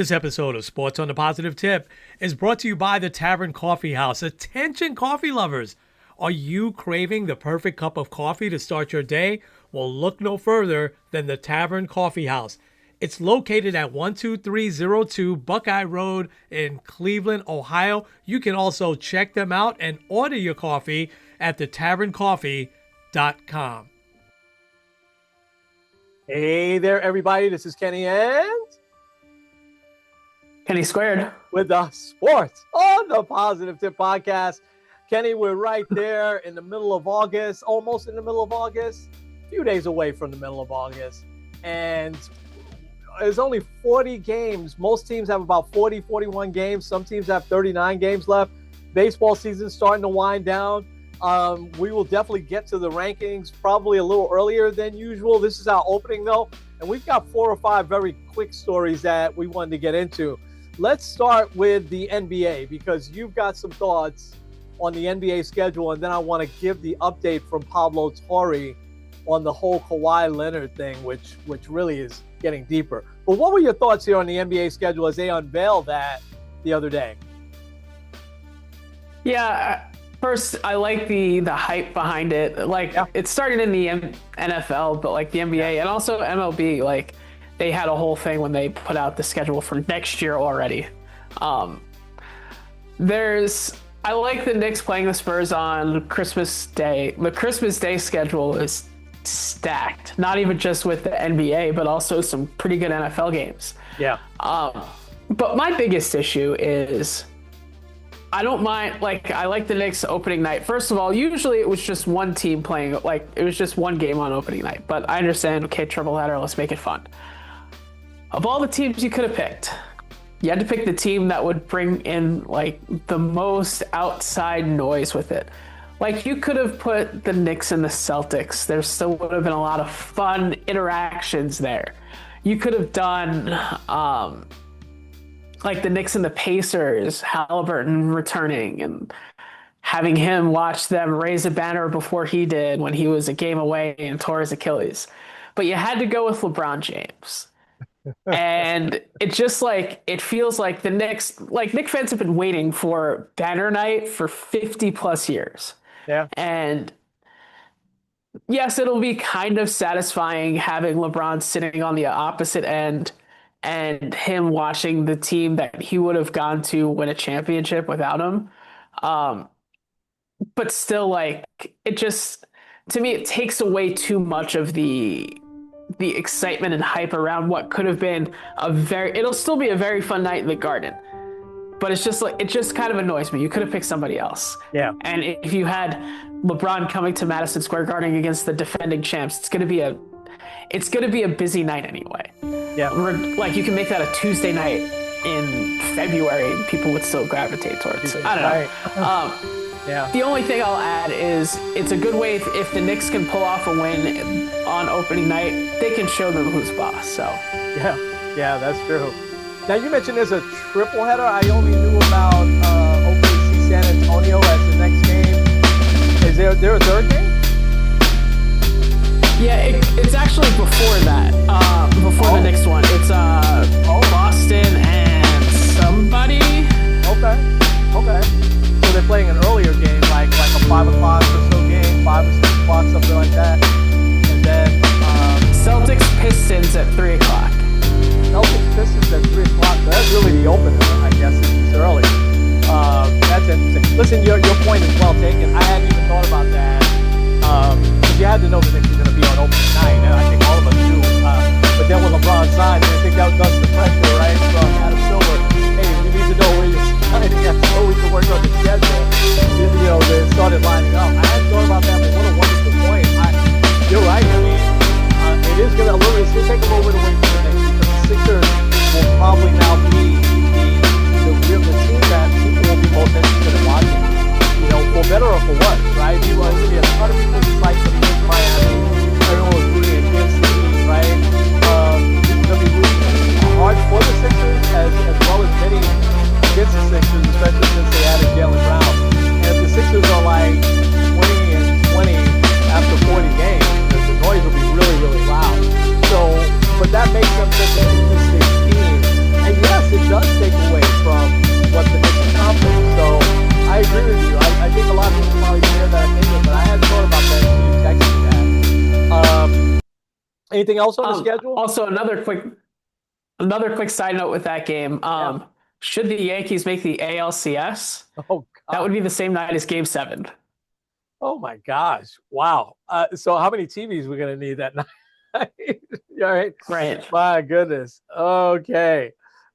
This episode of Sports on the Positive Tip is brought to you by the Tavern Coffee House. Attention coffee lovers! Are you craving the perfect cup of coffee to start your day? Well, look no further than the Tavern Coffee House. It's located at 12302 Buckeye Road in Cleveland, Ohio. You can also check them out and order your coffee at thetaverncoffee.com. Hey there, everybody. This is Kenny and Kenny Squared with the Sports on the Positive Tip podcast. Kenny, we're right there in the middle of August, almost in the middle of August, a few days away from the middle of August. And there's only 40 games. Most teams have about 40, 41 games. Some teams have 39 games left. Baseball season's starting to wind down. We will definitely get to the rankings probably a little earlier than usual. This is our opening, though. And we've got 4 or 5 very quick stories that we wanted to get into. Let's start with the NBA because you've got some thoughts on the NBA schedule, and then I want to give the update from Pablo Torre on the whole Kawhi Leonard thing, which really is getting deeper. But what were your thoughts here on the NBA schedule as they unveiled that the other day? Yeah, first, I like the hype behind it. It started in the NFL, but like the NBA and also MLB, like they had a whole thing when they put out the schedule for next year already. I like the Knicks playing the Spurs on Christmas Day. The Christmas Day schedule is stacked, not even just with the NBA, but also some pretty good NFL games. Yeah. But my biggest issue is I don't mind, I like the Knicks opening night. First of all, usually it was just one team playing, it was just one game on opening night. But I understand, okay, triple header, let's make it fun. Of all the teams you could have picked, you had to pick the team that would bring in, the most outside noise with it. You could have put the Knicks and the Celtics. There still would have been a lot of fun interactions there. You could have done, the Knicks and the Pacers, Halliburton returning and having him watch them raise a banner before he did when he was a game away and tore his Achilles. But you had to go with LeBron James. And it just it feels like the Knicks, Knick fans have been waiting for banner night for 50 plus years. Yeah. And yes, it'll be kind of satisfying having LeBron sitting on the opposite end and him watching the team that he would have gone to win a championship without him. But still, it just, to me, it takes away too much of the excitement and hype around what could have been it'll still be a very fun night in the Garden. But it's just it just kind of annoys me. You could have picked somebody else. Yeah. And if you had LeBron coming to Madison Square Garden against the defending champs, it's going to be a busy night anyway. Yeah. You can make that a Tuesday night in February and people would still gravitate towards it. I don't know. Right. Yeah. The only thing I'll add is it's a good way if the Knicks can pull off a win on opening night, they can show them who's boss. So yeah, that's true. Now you mentioned there's a triple header. I only knew about OKC San Antonio as the next game. Is there a third game? Yeah, it's actually before that. The next one. It's Boston and somebody. Okay. So they're playing an earlier game, like a 5 o'clock or so game, 5 or 6 o'clock, something like that. And then Celtics Pistons at 3 o'clock. Celtics Pistons at 3 o'clock. So that's really the opener, I guess. It's early. That's interesting. Listen, your point is well taken. I hadn't even thought about that. Because you had to know the Knicks were going to be on opening night. And I think all of us do. But then with LeBron's side, I think that does the pressure, right? Anything else on the schedule? Also, another quick side note with that game. Should the Yankees make the ALCS, Oh, that God. would be the same night as Game 7. Oh, my gosh. Wow. So how many TVs we're going to need that night? All right. Right. My goodness. Okay.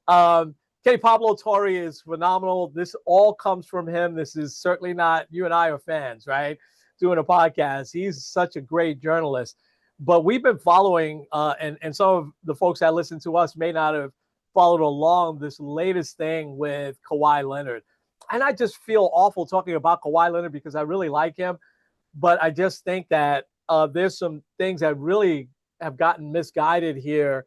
Kenny Pablo Torre is phenomenal. This all comes from him. This is certainly not, you and I are fans, right? Doing a podcast. He's such a great journalist. But we've been following, and some of the folks that listen to us may not have followed along this latest thing with Kawhi Leonard. And I just feel awful talking about Kawhi Leonard because I really like him. But I just think that there's some things that really have gotten misguided here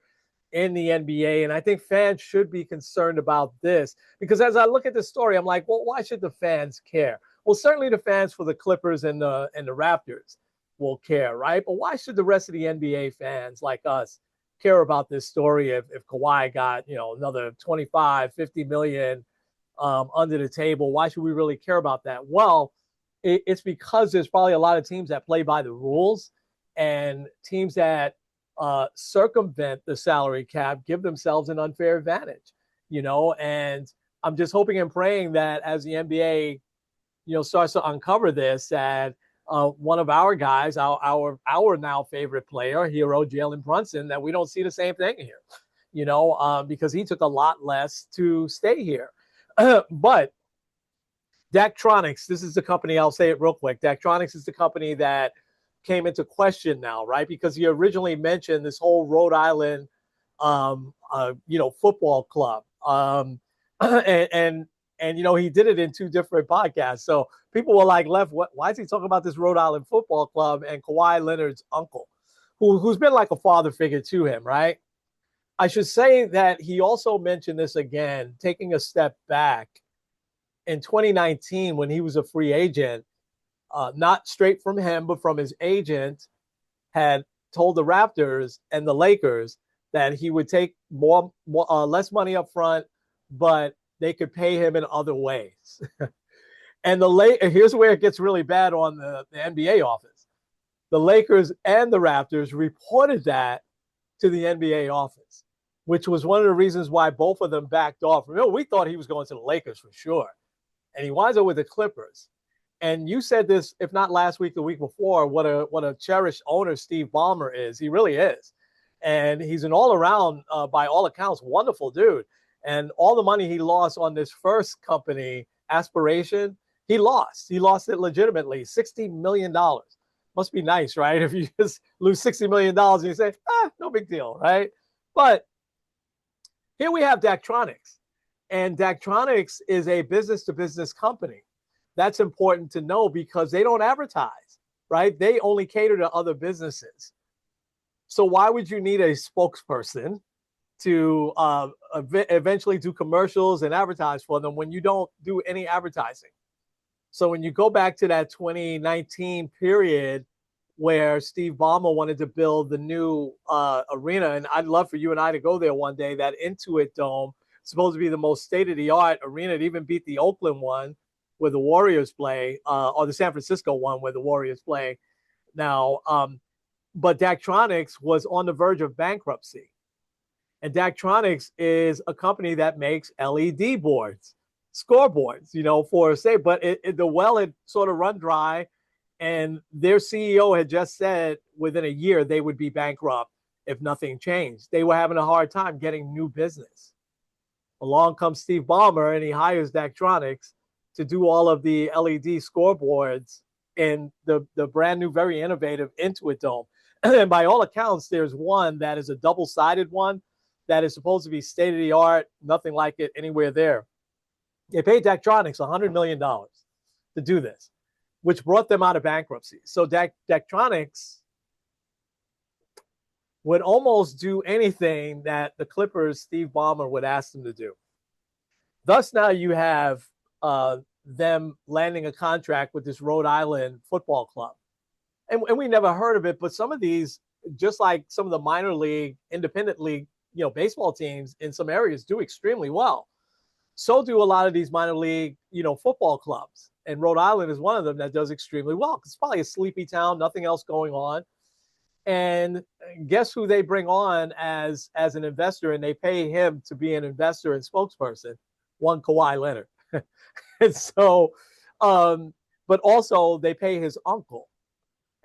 in the NBA. And I think fans should be concerned about this because as I look at the story, I'm like, well, why should the fans care? Well, certainly the fans for the Clippers and the Raptors will care, right? But why should the rest of the NBA fans like us care about this story if Kawhi got, another 25, 50 million under the table? Why should we really care about that? Well, it's because there's probably a lot of teams that play by the rules and teams that circumvent the salary cap give themselves an unfair advantage, and I'm just hoping and praying that as the NBA, starts to uncover this, that one of our guys, our now favorite player, hero Jalen Brunson, that we don't see the same thing here, because he took a lot less to stay here. But Daktronics, this is the company, I'll say it real quick. Daktronics is the company that came into question now, right? Because he originally mentioned this whole Rhode Island, football club. And he did it in two different podcasts. So people were like, why is he talking about this Rhode Island football club and Kawhi Leonard's uncle, who's been like a father figure to him, right? I should say that he also mentioned this again, taking a step back in 2019 when he was a free agent, not straight from him, but from his agent, had told the Raptors and the Lakers that he would take less money up front, but they could pay him in other ways. And here's where it gets really bad on the NBA office. The Lakers and the Raptors reported that to the NBA office, which was one of the reasons why both of them backed off. Remember, we thought he was going to the Lakers for sure. And he winds up with the Clippers. And you said this, if not last week, the week before, what a cherished owner Steve Ballmer is. He really is. And he's an all-around, by all accounts, wonderful dude. And all the money he lost on this first company, Aspiration, he lost. He lost it legitimately, $60 million. Must be nice, right? If you just lose $60 million and you say, no big deal, right? But here we have Daktronics. And Daktronics is a business-to-business company. That's important to know because they don't advertise, right? They only cater to other businesses. So why would you need a spokesperson to eventually do commercials and advertise for them when you don't do any advertising? So when you go back to that 2019 period where Steve Ballmer wanted to build the new arena, and I'd love for you and I to go there one day, that Intuit Dome, supposed to be the most state-of-the-art arena. It even beat the Oakland one where the Warriors play, or the San Francisco one where the Warriors play now. But Daktronics was on the verge of bankruptcy. And Daktronics is a company that makes LED boards, scoreboards, for say, but the well had sort of run dry. And their CEO had just said within a year they would be bankrupt if nothing changed. They were having a hard time getting new business. Along comes Steve Ballmer, and he hires Daktronics to do all of the LED scoreboards in the brand new, very innovative Intuit Dome. And by all accounts, there's one that is a double-sided one that is supposed to be state-of-the-art, nothing like it anywhere there. They paid Daktronics $100 million to do this, which brought them out of bankruptcy. So Daktronics would almost do anything that the Clippers, Steve Ballmer, would ask them to do. Thus, now you have them landing a contract with this Rhode Island football club. And we never heard of it, but some of these, just like some of the minor league, independent league, baseball teams in some areas do extremely well. So do a lot of these minor league, football clubs. And Rhode Island is one of them that does extremely well. It's probably a sleepy town, nothing else going on. And guess who they bring on as an investor, and they pay him to be an investor and spokesperson? One Kawhi Leonard. And so, but also they pay his uncle.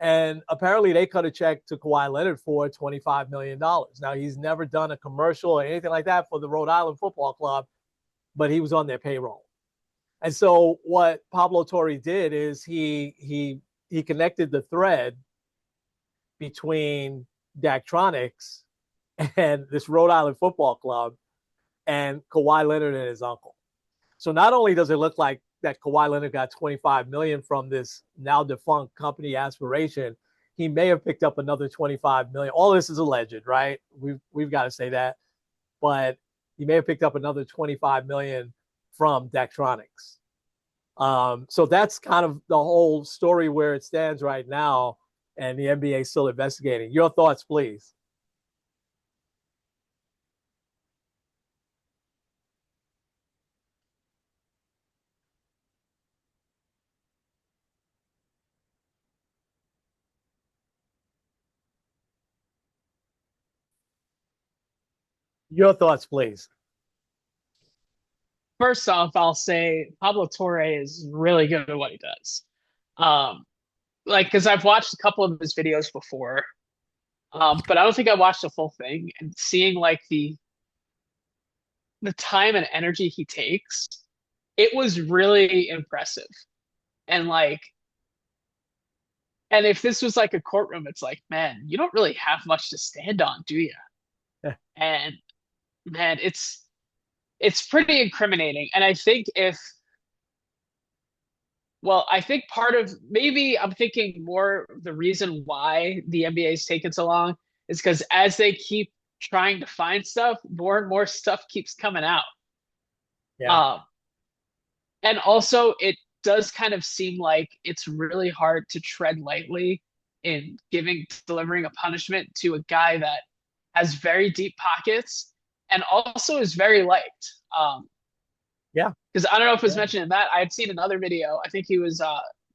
And apparently they cut a check to Kawhi Leonard for $25 million. Now, he's never done a commercial or anything like that for the Rhode Island Football Club, but he was on their payroll. And so what Pablo Torre did is he connected the thread between Daktronics and this Rhode Island Football Club and Kawhi Leonard and his uncle. So not only does it look like that Kawhi Leonard got $25 million from this now defunct company Aspiration, he may have picked up another $25 million. All this is alleged, right? We've got to say that, but he may have picked up another $25 million from Daktronics. So that's kind of the whole story where it stands right now, and the NBA is still investigating. Your thoughts, please. Your thoughts, please. First off, I'll say Pablo Torre is really good at what he does. Like, because I've watched a couple of his videos before, but I don't think I watched the full thing. And seeing like the time and energy he takes, it was really impressive. And like, and if this was like a courtroom, it's like, man, you don't really have much to stand on, do you? And man, it's pretty incriminating. And I think I think part of maybe I'm thinking more the reason why the NBA is taking so long is because as they keep trying to find stuff, more and more stuff keeps coming out. Yeah. And also, it does kind of seem like it's really hard to tread lightly in delivering a punishment to a guy that has very deep pockets and also is very liked. Yeah. Because I don't know if it was mentioned in that. I had seen another video. I think he was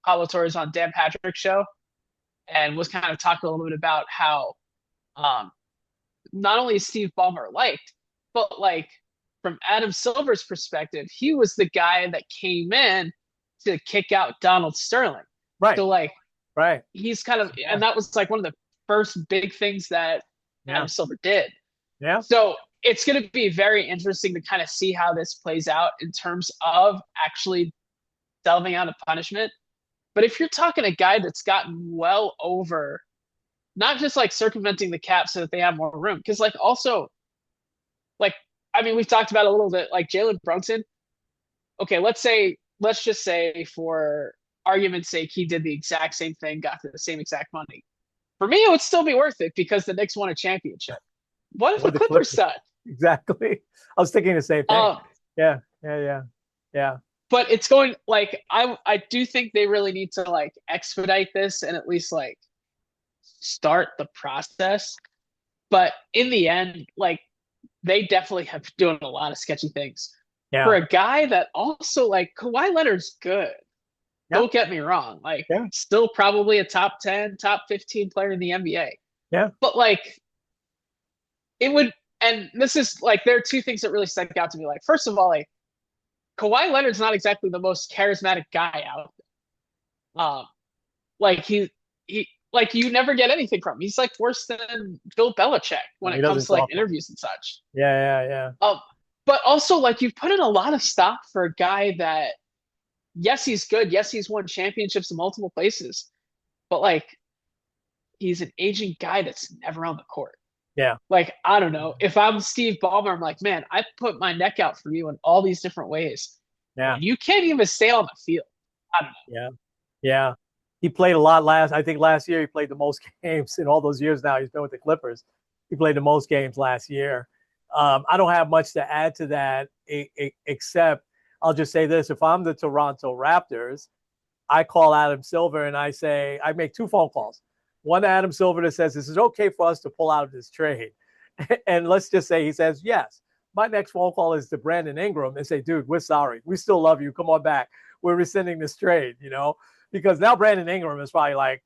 Pablo Torres on Dan Patrick's show and was kind of talking a little bit about how not only is Steve Ballmer liked, but like from Adam Silver's perspective, he was the guy that came in to kick out Donald Sterling. Right. So like, right. He's kind of, and that was like one of the first big things that Adam Silver did. Yeah. So it's going to be very interesting to kind of see how this plays out in terms of actually delving out a punishment. But if you're talking a guy that's gotten well over, not just like circumventing the cap so that they have more room, because like also, like, I mean, we've talked about a little bit, like Jalen Brunson. Okay, let's just say for argument's sake, he did the exact same thing, got the same exact money. For me, it would still be worth it because the Knicks won a championship. What if the Clippers done? Exactly. I was thinking the same thing. Yeah. But it's going like I do think they really need to like expedite this and at least like start the process. But in the end, like they definitely have doing a lot of sketchy things. Yeah. For a guy that also like Kawhi Leonard's good. Yeah. Don't get me wrong. Like still probably a top 10, top 15 player in the NBA. Yeah. But like it would, and this is like there are two things that really stuck out to me. Like, first of all, like Kawhi Leonard's not exactly the most charismatic guy out there. Like he like you never get anything from him. He's like worse than Bill Belichick when it comes to like interviews and such. Yeah. But also like you've put in a lot of stock for a guy that, yes, he's good. Yes, he's won championships in multiple places, but like he's an aging guy that's never on the court. Yeah. Like, I don't know. If I'm Steve Ballmer, I'm like, man, I put my neck out for you in all these different ways. Yeah. And you can't even stay on the field. I don't know. Yeah. He played a lot last year he played the most games in all those years now. He's been with the Clippers. He played the most games last year. I don't have much to add to that except I'll just say this. If I'm the Toronto Raptors, I call Adam Silver and I make two phone calls. One to Adam Silver that says, this is okay for us to pull out of this trade. And let's just say he says, yes. My next phone call is to Brandon Ingram and say, dude, we're sorry. We still love you. Come on back. We're rescinding this trade, because now Brandon Ingram is probably like,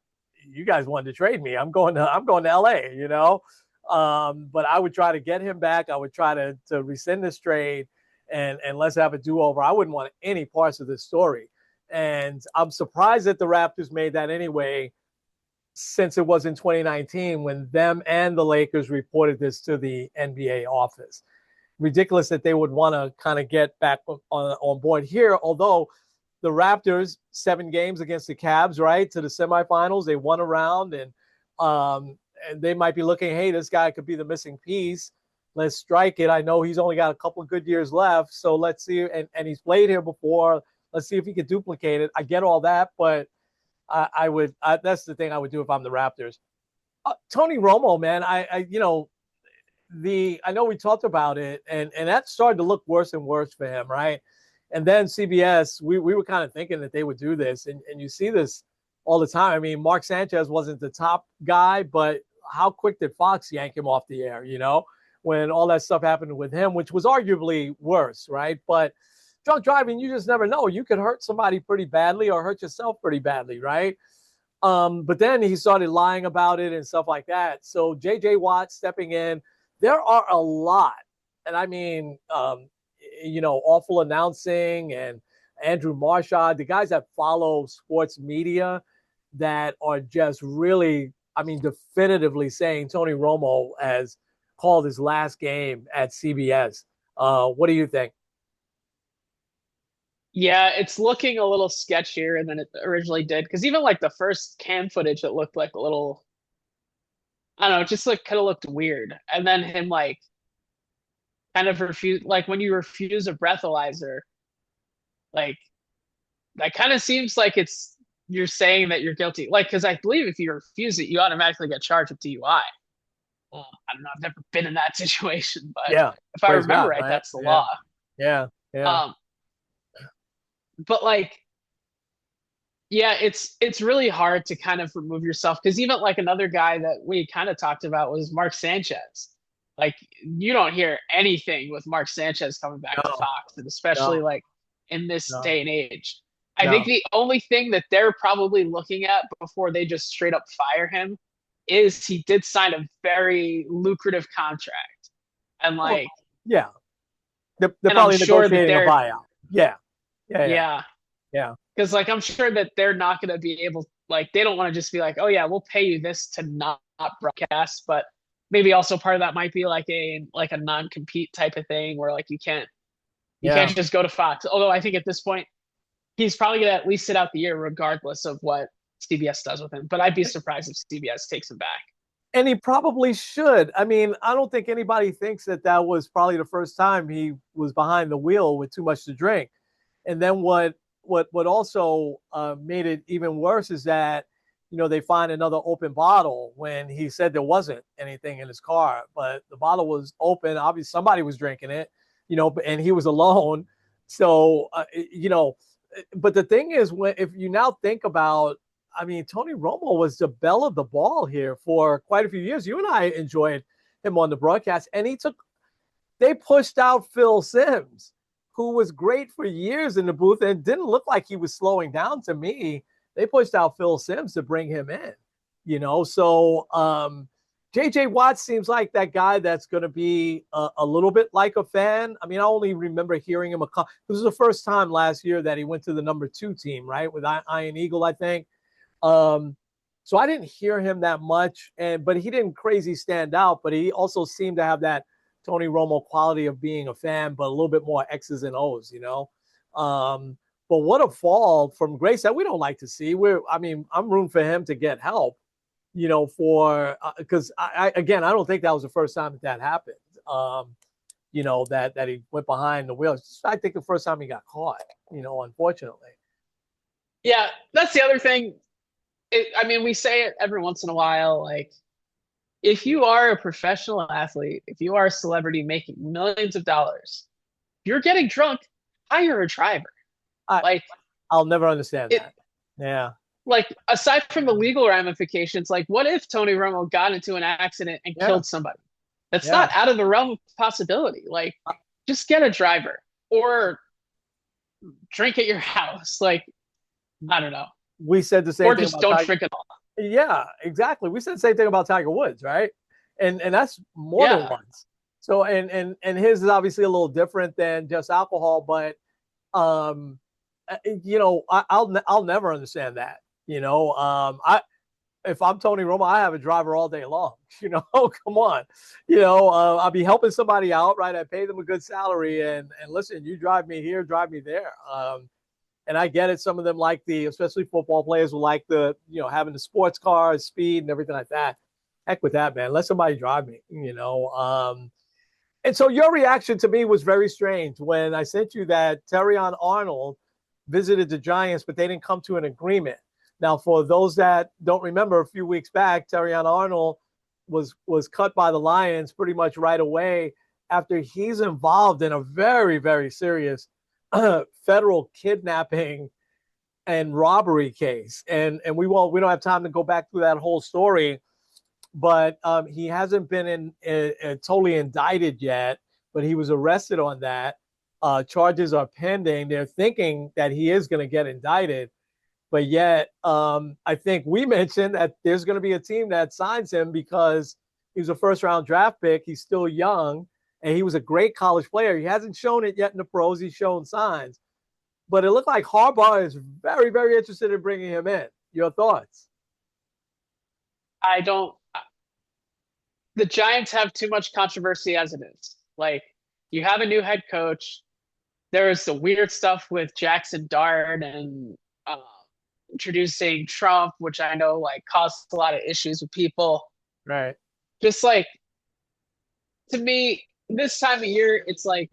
you guys wanted to trade me. I'm going to LA, you know. But I would try to get him back. I would try to rescind this trade and let's have a do-over. I wouldn't want any parts of this story. And I'm surprised that the Raptors made that anyway, since it was in 2019 when them and the Lakers reported this to the NBA office. Ridiculous that they would want to kind of get back on board here, although the Raptors, 7 games against the Cavs, right, to the semifinals. They won a round, and they might be looking, hey, this guy could be the missing piece. Let's strike it. I know he's only got a couple of good years left, so let's see. And he's played here before. Let's see if he could duplicate it. I get all that, but I would. That's the thing I would do if I'm the Raptors. Tony Romo, man, I know we talked about it, and that started to look worse and worse for him, right? And then CBS, we were kind of thinking that they would do this, and you see this all the time. I mean, Mark Sanchez wasn't the top guy, but how quick did Fox yank him off the air, you know, when all that stuff happened with him, which was arguably worse, right? But drunk driving, you just never know. You could hurt somebody pretty badly or hurt yourself pretty badly, right? But then he started lying about it and stuff like that. So J.J. Watt stepping in. There are a lot, and I mean, awful announcing and Andrew Marshall, the guys that follow sports media that are just really, I mean, definitively saying Tony Romo has called his last game at CBS. What do you think? Yeah, it's looking a little sketchier than it originally did. Because even like the first cam footage, it looked like a little, I don't know, it just like kind of looked weird. And then him like kind of refuse, like when you refuse a breathalyzer, like that kind of seems like you're saying that you're guilty. Like, because I believe if you refuse it, you automatically get charged with DUI. I don't know. I've never been in that situation, but yeah, if I remember God, right, right? that's the law. Yeah. But like, yeah, it's really hard to kind of remove yourself because even like another guy that we kind of talked about was Mark Sanchez. Like, you don't hear anything with Mark Sanchez coming back to Fox, and especially like in this day and age. I think the only thing that they're probably looking at before they just straight up fire him is he did sign a very lucrative contract. And like, yeah, they're probably negotiating a buyout. Yeah. Because like I'm sure that they're not going to be able, like they don't want to just be like, oh yeah, we'll pay you this to not broadcast, but maybe also part of that might be like a non-compete type of thing where like you can't just go to Fox. Although I think at this point he's probably going to at least sit out the year regardless of what CBS does with him. But I'd be surprised if CBS takes him back. And he probably should. I mean, I don't think anybody thinks that was probably the first time he was behind the wheel with too much to drink. And then what also made it even worse is that, they find another open bottle when he said there wasn't anything in his car, but the bottle was open. Obviously, somebody was drinking it, and he was alone. So, but the thing is, if you now think about, I mean, Tony Romo was the belle of the ball here for quite a few years. You and I enjoyed him on the broadcast, and they pushed out Phil Simms, who was great for years in the booth and didn't look like he was slowing down to me. They pushed out Phil Simms to bring him in, So J.J. Watt seems like that guy that's going to be a little bit like a fan. I mean, I only remember hearing him this was the first time last year that he went to the number 2 team, right, with Iron Eagle, I think. So I didn't hear him that much, but he didn't crazy stand out. But he also seemed to have that Tony Romo quality of being a fan, but a little bit more X's and O's, But what a fall from grace that we don't like to see. I'm rooting for him to get help, because I don't think that was the first time that happened. That he went behind the wheel. I think the first time he got caught, unfortunately. Yeah, that's the other thing. We say it every once in a while, like, if you are a professional athlete, if you are a celebrity making millions of dollars, you're getting drunk, hire a driver. I'll never understand that. Yeah. Like, aside from the legal ramifications, like, what if Tony Romo got into an accident and killed somebody? That's not out of the realm of possibility. Like, just get a driver or drink at your house. Like, I don't know. We said the same or thing. Or just don't drink at all. Yeah, exactly. We said the same thing about Tiger Woods, right? And that's more than Yeah, once. So and his is obviously a little different than just alcohol, but um, I'll never understand that. I if I'm Tony Romo, I have a driver all day long. Come on. I'll be helping somebody out, right? I pay them a good salary, and listen, you drive me here, drive me there. And I get it. Some of them like especially football players will like having the sports cars, speed, and everything like that. Heck with that, man. Let somebody drive me. And so your reaction to me was very strange when I sent you that Terrion Arnold visited the Giants, but they didn't come to an agreement. Now, for those that don't remember, a few weeks back, Terrion Arnold was cut by the Lions pretty much right away after he's involved in a very, very serious federal kidnapping and robbery case. And we don't have time to go back through that whole story, but he hasn't been totally indicted yet, but he was arrested on that. Charges are pending. They're thinking that he is going to get indicted, but yet I think we mentioned that there's going to be a team that signs him because he was a first-round draft pick. He's still young, and he was a great college player. He hasn't shown it yet in the pros. He's shown signs. But it looked like Harbaugh is very, very interested in bringing him in. Your thoughts? I don't. The Giants have too much controversy as it is. Like, you have a new head coach. There's the weird stuff with Jackson Dart and uh, introducing Trump, which I know like caused a lot of issues with people. Right. Just like, to me, this time of year, it's like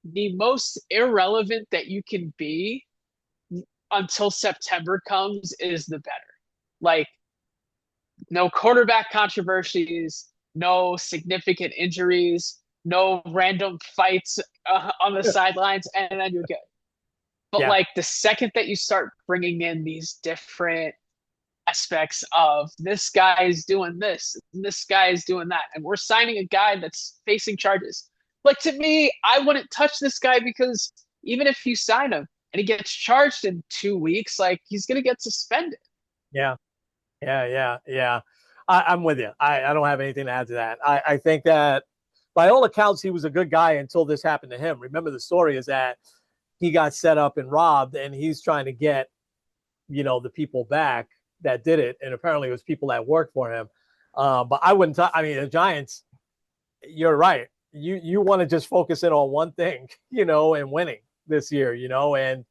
the most irrelevant that you can be until September comes is the better. Like, no quarterback controversies, no significant injuries, no random fights on the sidelines, and then you're good. But Yeah. like the second that you start bringing in these different aspects of this guy is doing this, and this guy is doing that, and we're signing a guy that's facing charges. Like, to me, I wouldn't touch this guy because even if you sign him and he gets charged in 2 weeks, like he's gonna get suspended. Yeah. Yeah. I'm with you. I don't have anything to add to that. I think that by all accounts, he was a good guy until this happened to him. Remember, the story is that he got set up and robbed, and he's trying to get, the people back that did it. And apparently it was people that worked for him. But I wouldn't, I mean, the Giants, you're right. You want to just focus in on one thing, and winning this year, and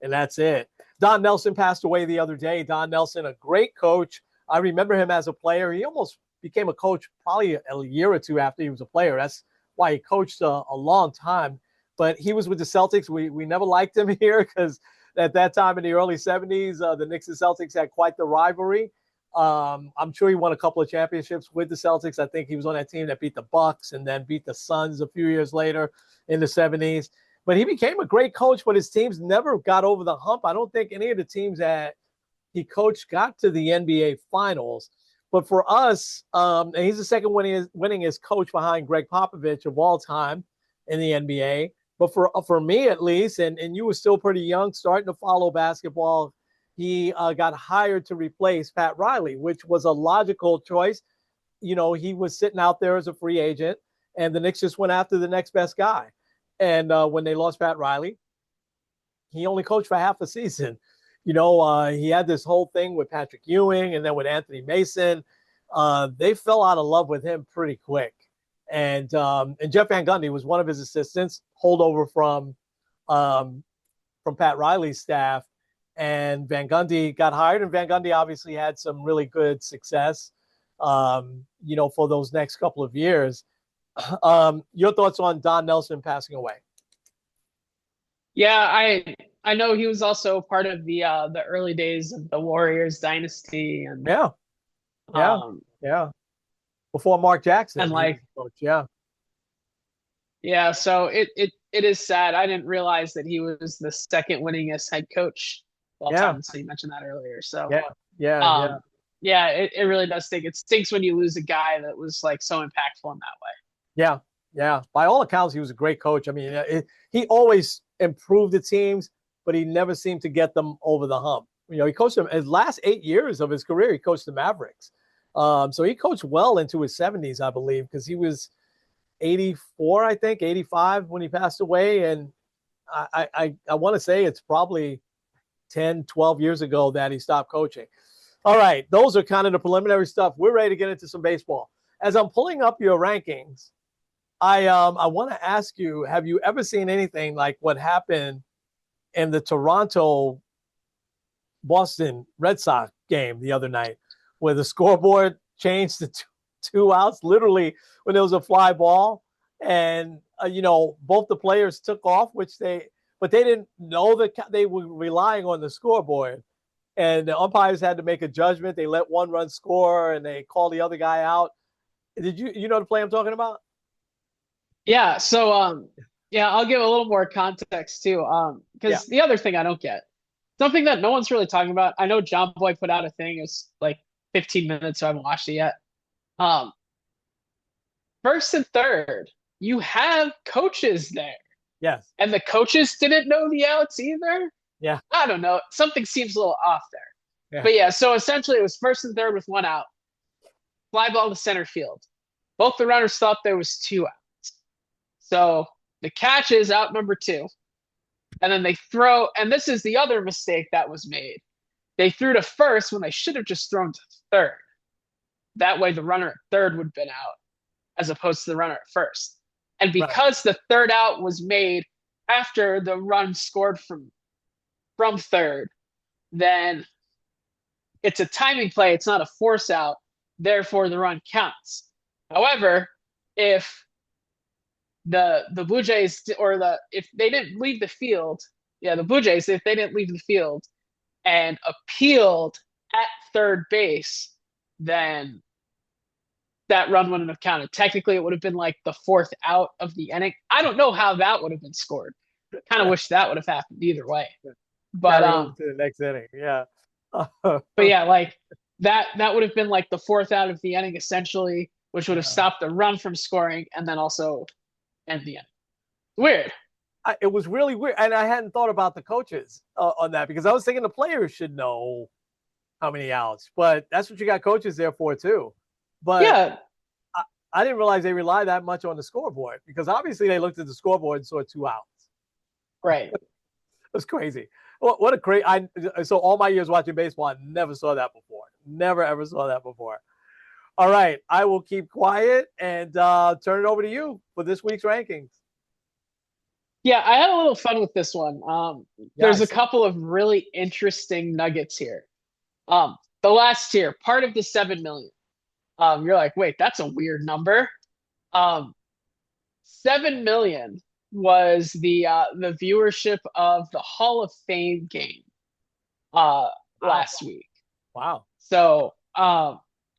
that's it. Don Nelson passed away the other day. Don Nelson, a great coach. I remember him as a player. He almost became a coach probably a year or two after he was a player. That's why he coached a long time. But he was with the Celtics. We never liked him here because at that time in the early 70s, the Knicks and Celtics had quite the rivalry. I'm sure he won a couple of championships with the Celtics. I think he was on that team that beat the Bucks and then beat the Suns a few years later in the 70s. But he became a great coach, but his teams never got over the hump. I don't think any of the teams that he coached got to the NBA Finals. But for us, and he's the second winningest coach behind Greg Popovich of all time in the NBA. But for me, at least, and you were still pretty young, starting to follow basketball, he got hired to replace Pat Riley, which was a logical choice. He was sitting out there as a free agent, and the Knicks just went after the next best guy. And when they lost Pat Riley, he only coached for half a season. He had this whole thing with Patrick Ewing and then with Anthony Mason. They fell out of love with him pretty quick. And Jeff Van Gundy was one of his assistants, holdover from Pat Riley's staff. And Van Gundy got hired, and Van Gundy obviously had some really good success, for those next couple of years. Your thoughts on Don Nelson passing away? Yeah, I know he was also part of the early days of the Warriors dynasty, and Yeah, yeah, um yeah. Before Mark Jackson, and like, coach. Yeah, yeah, so it is sad. I didn't realize that he was the second winningest head coach of all yeah, time. So you mentioned that earlier. So yeah. yeah, it really does stink. It stinks when you lose a guy that was like so impactful in that way. Yeah. By all accounts, he was a great coach. I mean, he always improved the teams, but he never seemed to get them over the hump. He coached them his last 8 years of his career. He coached the Mavericks. So he coached well into his 70s, I believe, because he was 84, I think, 85 when he passed away. And I want to say it's probably 10, 12 years ago that he stopped coaching. All right. Those are kind of the preliminary stuff. We're ready to get into some baseball. As I'm pulling up your rankings, I want to ask you, have you ever seen anything like what happened in the Toronto Boston Red Sox game the other night, where the scoreboard changed to two outs, literally when there was a fly ball, and both the players took off, but they didn't know that they were relying on the scoreboard, and the umpires had to make a judgment. They let one run score, and they called the other guy out. Did you know the play I'm talking about? Yeah. So I'll give a little more context too. Because the other thing I don't get, something that no one's really talking about. I know John Boy put out a thing. It's like 15 minutes, so I haven't watched it yet. First and third, you have coaches there. Yes. And the coaches didn't know the outs either. Yeah. I don't know. Something seems a little off there. Yeah. But yeah, so essentially it was first and third with one out. Fly ball to center field. Both the runners thought there was 2 outs. So the catch is out number 2. And then they throw, and this is the other mistake that was made. They threw to first when they should have just thrown to third. That way the runner at third would have been out as opposed to the runner at first. And because the third out was made after the run scored from third, then it's a timing play. It's not a force out. Therefore, the run counts. However, if the Blue Jays if they didn't leave the field, the Blue Jays, if they didn't leave the field and appealed at third base, then that run wouldn't have counted. Technically, it would have been like the 4th out of the inning. I don't know how that would have been scored. Kind of wish that would have happened either way. But to the next inning, yeah. But yeah, like that would have been like the 4th out of the inning essentially, which would have stopped the run from scoring and then also end the inning. Weird. It was really weird, and I hadn't thought about the coaches on that because I was thinking the players should know how many outs, but that's what you got coaches there for too. But yeah, I didn't realize they rely that much on the scoreboard because obviously they looked at the scoreboard and saw 2 outs. Right. That's crazy. What a great! So all my years watching baseball, I never saw that before. Never ever saw that before. All right, I will keep quiet and turn it over to you for this week's rankings. Yeah, I had a little fun with this one. There's a couple of really interesting nuggets here. The last tier, part of the 7 million. You're like, wait, that's a weird number. 7 million was the viewership of the Hall of Fame game last week. Wow. So,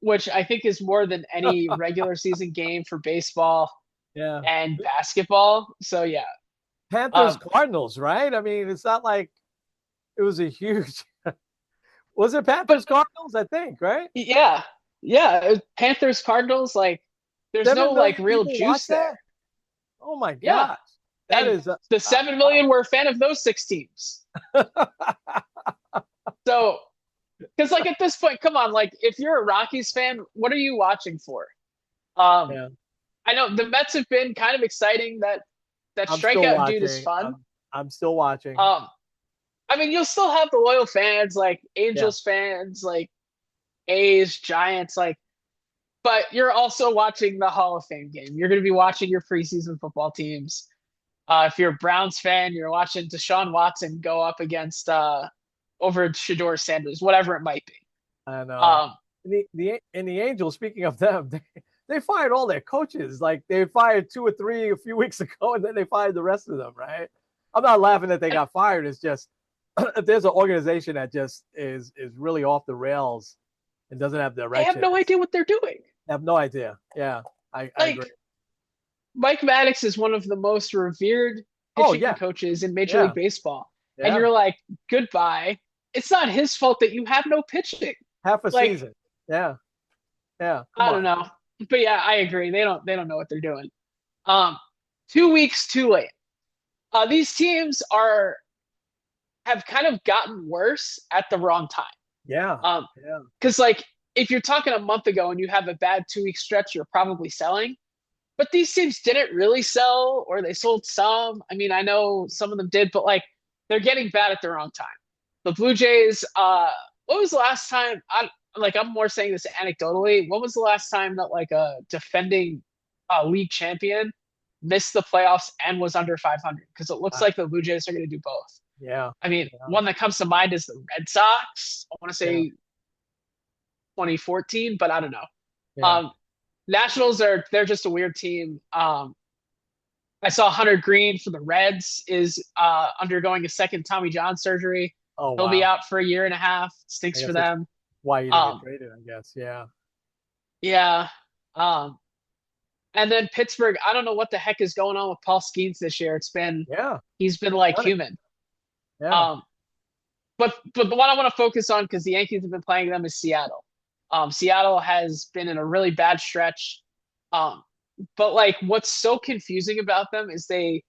which I think is more than any regular season game for baseball and basketball. So yeah. Panthers Cardinals, right? I mean, it's not like it was a huge was it Panthers Cardinals, I think, right? Yeah. Yeah. Panthers Cardinals, like there's no like real juice there. Oh my gosh. Yeah. That and is the 7 million were a fan of those 6 teams. So, because like at this point, come on, like if you're a Rockies fan, what are you watching for? I know the Mets have been kind of exciting. That strikeout dude is fun. I'm still watching. I mean, you'll still have the loyal fans, like Angels fans, like A's, Giants, like, but you're also watching the Hall of Fame game. You're going to be watching your preseason football teams. If you're a Browns fan, you're watching Deshaun Watson go up against over Shador Sanders, whatever it might be. I know. The Angels, speaking of them, they fired all their coaches. Like they fired 2 or 3 a few weeks ago, and then they fired the rest of them, right? I'm not laughing that they got fired. It's just if there's an organization that just is really off the rails and doesn't have direction. They have no idea what they're doing. I have no idea. Yeah, I agree. Mike Maddox is one of the most revered pitching coaches in Major League Baseball. Yeah. And you're like, goodbye. It's not his fault that you have no pitching. Half a season. Yeah. Yeah. I don't know. But yeah, I agree. They don't know what they're doing. 2 weeks too late. These teams are have kind of gotten worse at the wrong time. Yeah. Um, Yeah. because like if you're talking a month ago and you have a bad 2 week stretch, you're probably selling. But these teams didn't really sell, or they sold some. I mean, I know some of them did, but like they're getting bad at the wrong time. The Blue Jays, what was the last time? I'm more saying this anecdotally. When was the last time that like a defending league champion missed the playoffs and was under 500? Because it looks Uh, like the Blue Jays are going to do both. yeah. I mean, Yeah. one that comes to mind is the Red Sox. I want to Yeah. say 2014, but I don't know. Yeah. Um, Nationals they're just a weird team. I saw Hunter Green for the Reds is undergoing a second Tommy John surgery. Oh, He'll be wow. out for a year and a half. I Stinks for guess that's them. why you didn't get Um, traded, I guess. Yeah. yeah. Um, and then Pittsburgh, I don't know what the heck is going on with Paul Skeens this year. Yeah. He's been He's like done it. human. Yeah. Um, but the one I want to focus on because the Yankees have been playing them is Seattle. Seattle has been in a really bad stretch. But like what's so confusing about them is they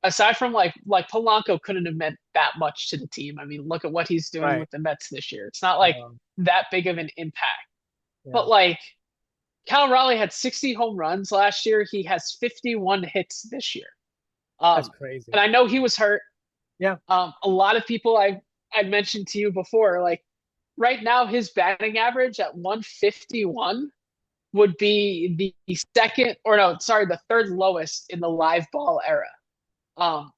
aside from like Polanco couldn't have meant that much to the team. I mean, look at what he's doing Right. with the Mets this year. It's not like Um, that big of an impact. yeah. But like Cal Raleigh had 60 home runs last year. He has 51 hits this year. That's Um, crazy. and I know he was hurt. Yeah. A lot of people I mentioned to you before, like right now his batting average at 151 would be the second or no, sorry, the third lowest in the live ball era. Um,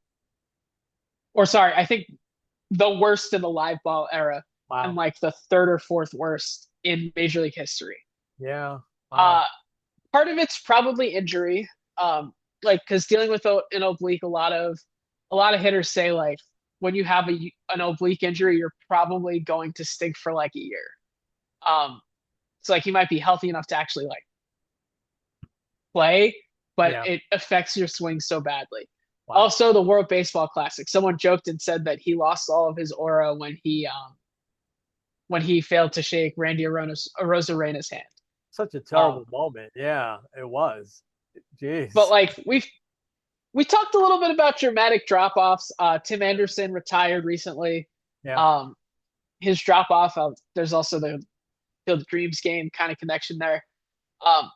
or sorry, I think the worst in the live ball era and Wow. like the third or fourth worst in Major League history. Yeah. Wow. Uh, Part of it's probably injury. Like because dealing with an oblique, a lot of hitters say like when you have an oblique injury, you're probably going to stink for like a year. So like he might be healthy enough to actually like play, but Yeah. it affects your swing so badly. Wow. Also, the World Baseball Classic. Someone joked and said that he lost all of his aura when he failed to shake Randy Arozarena's hand. Such a Um, terrible moment. Yeah, it was. but Jeez. like we talked a little bit about dramatic drop offs. Tim Anderson retired recently. Yeah. Um, his drop off. There's also the Field of Dreams game kind of connection there. Um,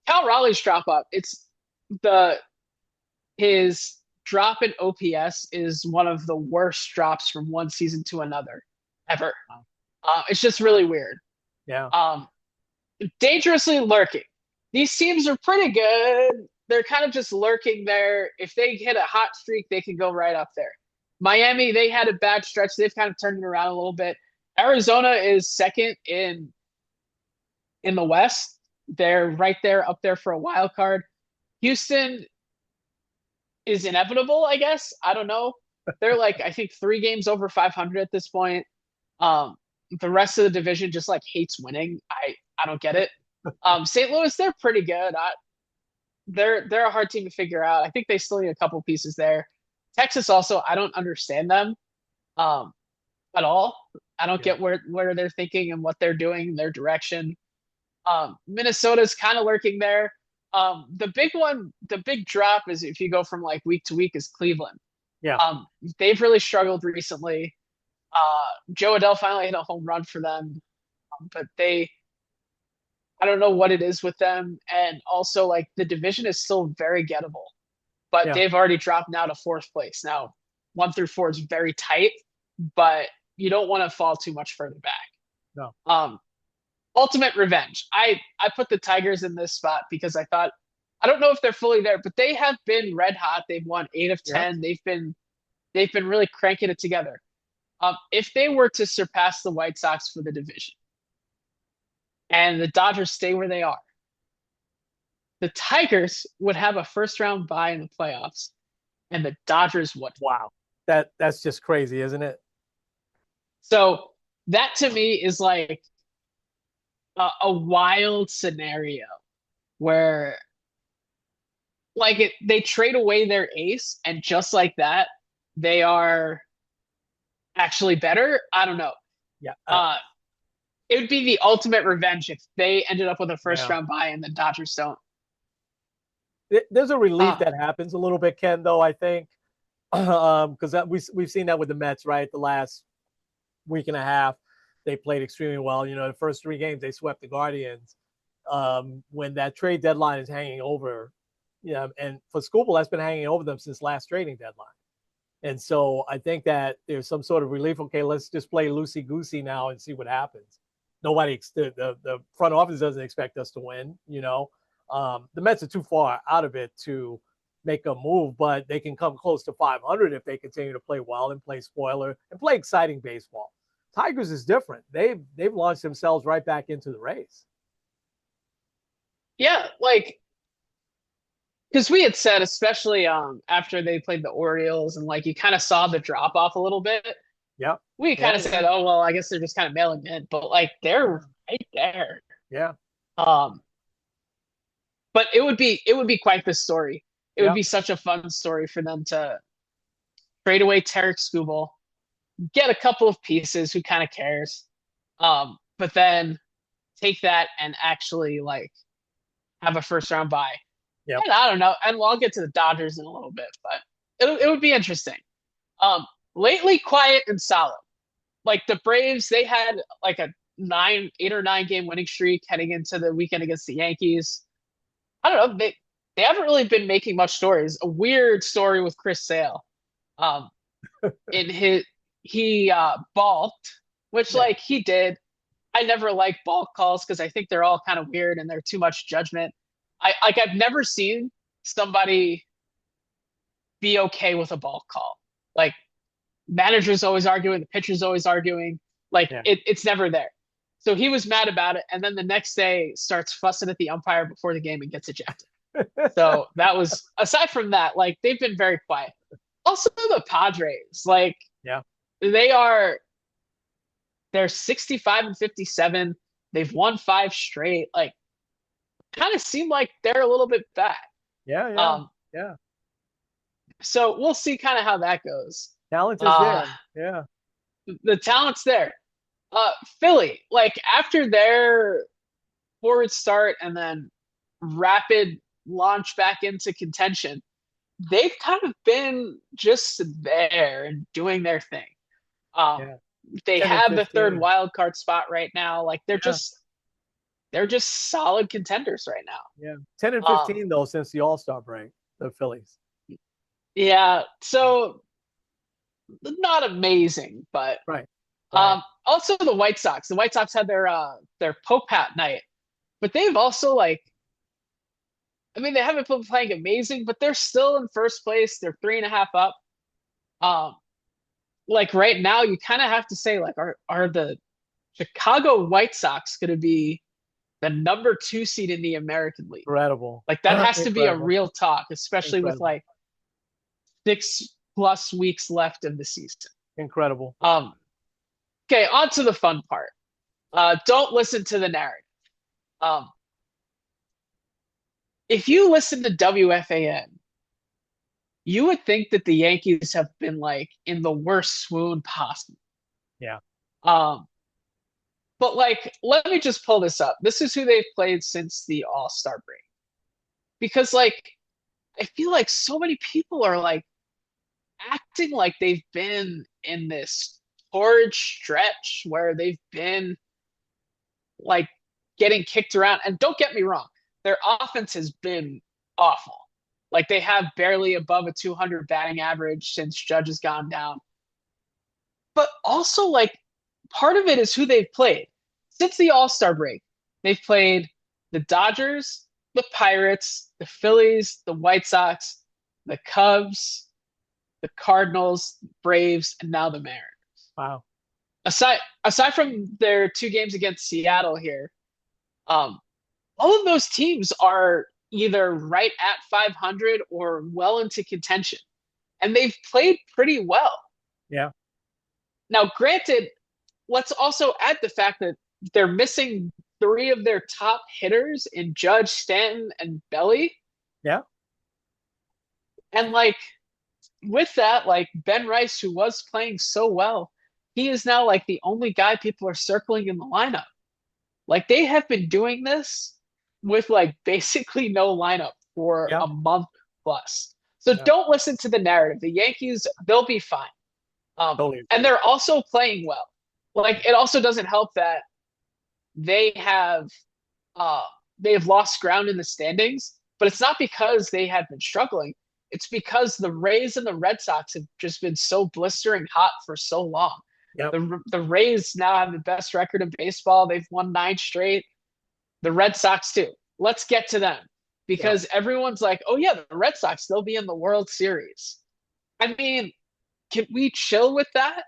Cal Raleigh's drop off. It's the his drop in OPS is one of the worst drops from one season to another ever. Wow. It's just really weird. Yeah. Dangerously lurking. These teams are pretty good. They're kind of just lurking there. If they hit a hot streak, they can go right up there. Miami, they had a bad stretch. They've kind of turned it around a little bit. Arizona is second in the West. They're right there up there for a wild card. Houston is inevitable, I guess. I don't know. They're like I think 3 games over 500 at this point. Um, the rest of the division just like hates winning. I don't get it. St. Louis, they're pretty good. They're a hard team to figure out. I think they still need a couple pieces there. Texas also, I don't understand them at all. I don't Yeah. get where they're thinking and what they're doing, their direction. Minnesota's kind of lurking there. The big drop is if you go from like week to week is Cleveland. Yeah. They've really struggled recently. Joe Adele finally hit a home run for them, but I don't know what it is with them. And also, like the division is still very gettable, but Yeah. they've already dropped now to fourth place. Now, 1 through 4 is very tight, but you don't want to fall too much further back. No. Ultimate revenge. I put the Tigers in this spot because I thought I don't know if they're fully there, but they have been red hot. They've won 8 of 10. Yeah. They've been really cranking it together. If they were to surpass the White Sox for the division and the Dodgers stay where they are, the Tigers would have a first round bye in the playoffs, and the Dodgers would. Wow. That's just crazy, isn't it? So that to me is like a wild scenario where they trade away their ace and just like that they are actually better. I don't know. Yeah. It would be the ultimate revenge if they ended up with a first Yeah. round bye and the Dodgers don't. There's a relief Uh, that happens a little bit, Ken, though, I think. because we've seen that with the Mets, right? The last week and a half, they played extremely well. The first 3 games they swept the Guardians. When that trade deadline is hanging over, and for Scooball, that's been hanging over them since last trading deadline. And so I think that there's some sort of relief. Okay, let's just play loosey goosey now and see what happens. The front office doesn't expect us to win. The Mets are too far out of it to make a move, but they can come close to 500 if they continue to play well and play spoiler and play exciting baseball. Tigers is different. They've launched themselves right back into the race. Yeah, like because we had said, especially after they played the Orioles and like you kind of saw the drop off a little bit. Yeah. We kind of said, oh well, I guess they're just kind of mailing it, but like they're right there. Yeah. But it would be quite the story. It would be such a fun story for them to trade away Tarek Skubal, get a couple of pieces. Who kind of cares? But then take that and actually like have a first round bye. Yeah. And I don't know. And I'll get to the Dodgers in a little bit, but it would be interesting. Lately quiet and solid. Like the Braves, they had like a 8 or 9 game winning streak heading into the weekend against the Yankees. I don't know. They haven't really been making much stories. A weird story with Chris Sale. He balked, which like he did. I never like balk calls because I think they're all kind of weird and they're too much judgment. I've never seen somebody be okay with a balk call. Like manager's always arguing, the pitcher's always arguing. Like it's never there. So he was mad about it, and then the next day starts fussing at the umpire before the game and gets ejected. So that was, aside from that, like they've been very quiet. Also the Padres, like they're 65 and 57. They've won 5 straight. Like kind of seem like they're a little bit back. Yeah. So we'll see kind of how that goes. Talent is there. Yeah. The talent's there. Philly, like after their forward start and then rapid launch back into contention, they've kind of been just there and doing their thing. They have the 3rd wild card spot right now. Like they're just solid contenders right now. Yeah. 10 and 15 though since the All-Star break, the Phillies. Yeah. So not amazing, but right. Also the White Sox. The White Sox had their Pope Hat night, but they've also like, I mean, they haven't been playing amazing, but they're still in first place. They're 3.5 up. Like right now, you kind of have to say like, are the Chicago White Sox going to be the number 2 seed in the American League? Incredible. Like that has to be a real talk, especially with like 6+ weeks left of the season. Incredible. Okay, on to the fun part. Don't listen to the narrative. If you listen to WFAN, you would think that the Yankees have been like in the worst swoon possible. Yeah. But like, let me just pull this up. This is who they've played since the All-Star break. Because like, I feel like so many people are like acting like they've been in this torrid stretch where they've been like getting kicked around. And don't get me wrong, their offense has been awful. Like they have barely above a 200 batting average since Judge has gone down. But also like part of it is who they've played. Since the All-Star break, they've played the Dodgers, the Pirates, the Phillies, the White Sox, the Cubs, the Cardinals, Braves, and now the Mariners. Wow. Aside from their 2 games against Seattle here, all of those teams are either right at 500 or well into contention, and they've played pretty well. Yeah. Now, granted, let's also add the fact that they're missing 3 of their top hitters in Judge, Stanton, and Belly. Yeah. And like with that, like Ben Rice, who was playing so well, he is now like the only guy people are circling in the lineup. Like they have been doing this with like basically no lineup for a month plus. So Yeah. don't listen to the narrative. The Yankees, they'll be fine. Totally And agree. they're also playing well. Like it also doesn't help that they have uh they have lost ground in the standings, but it's not because they have been struggling. It's because the Rays and the Red Sox have just been so blistering hot for so long. Yep. The Rays now have the best record in baseball. They've won 9 straight. The Red Sox too. Let's get to them Yeah. because everyone's like, "Oh yeah, the Red Sox they'll be in the World Series." I mean, can we chill with that?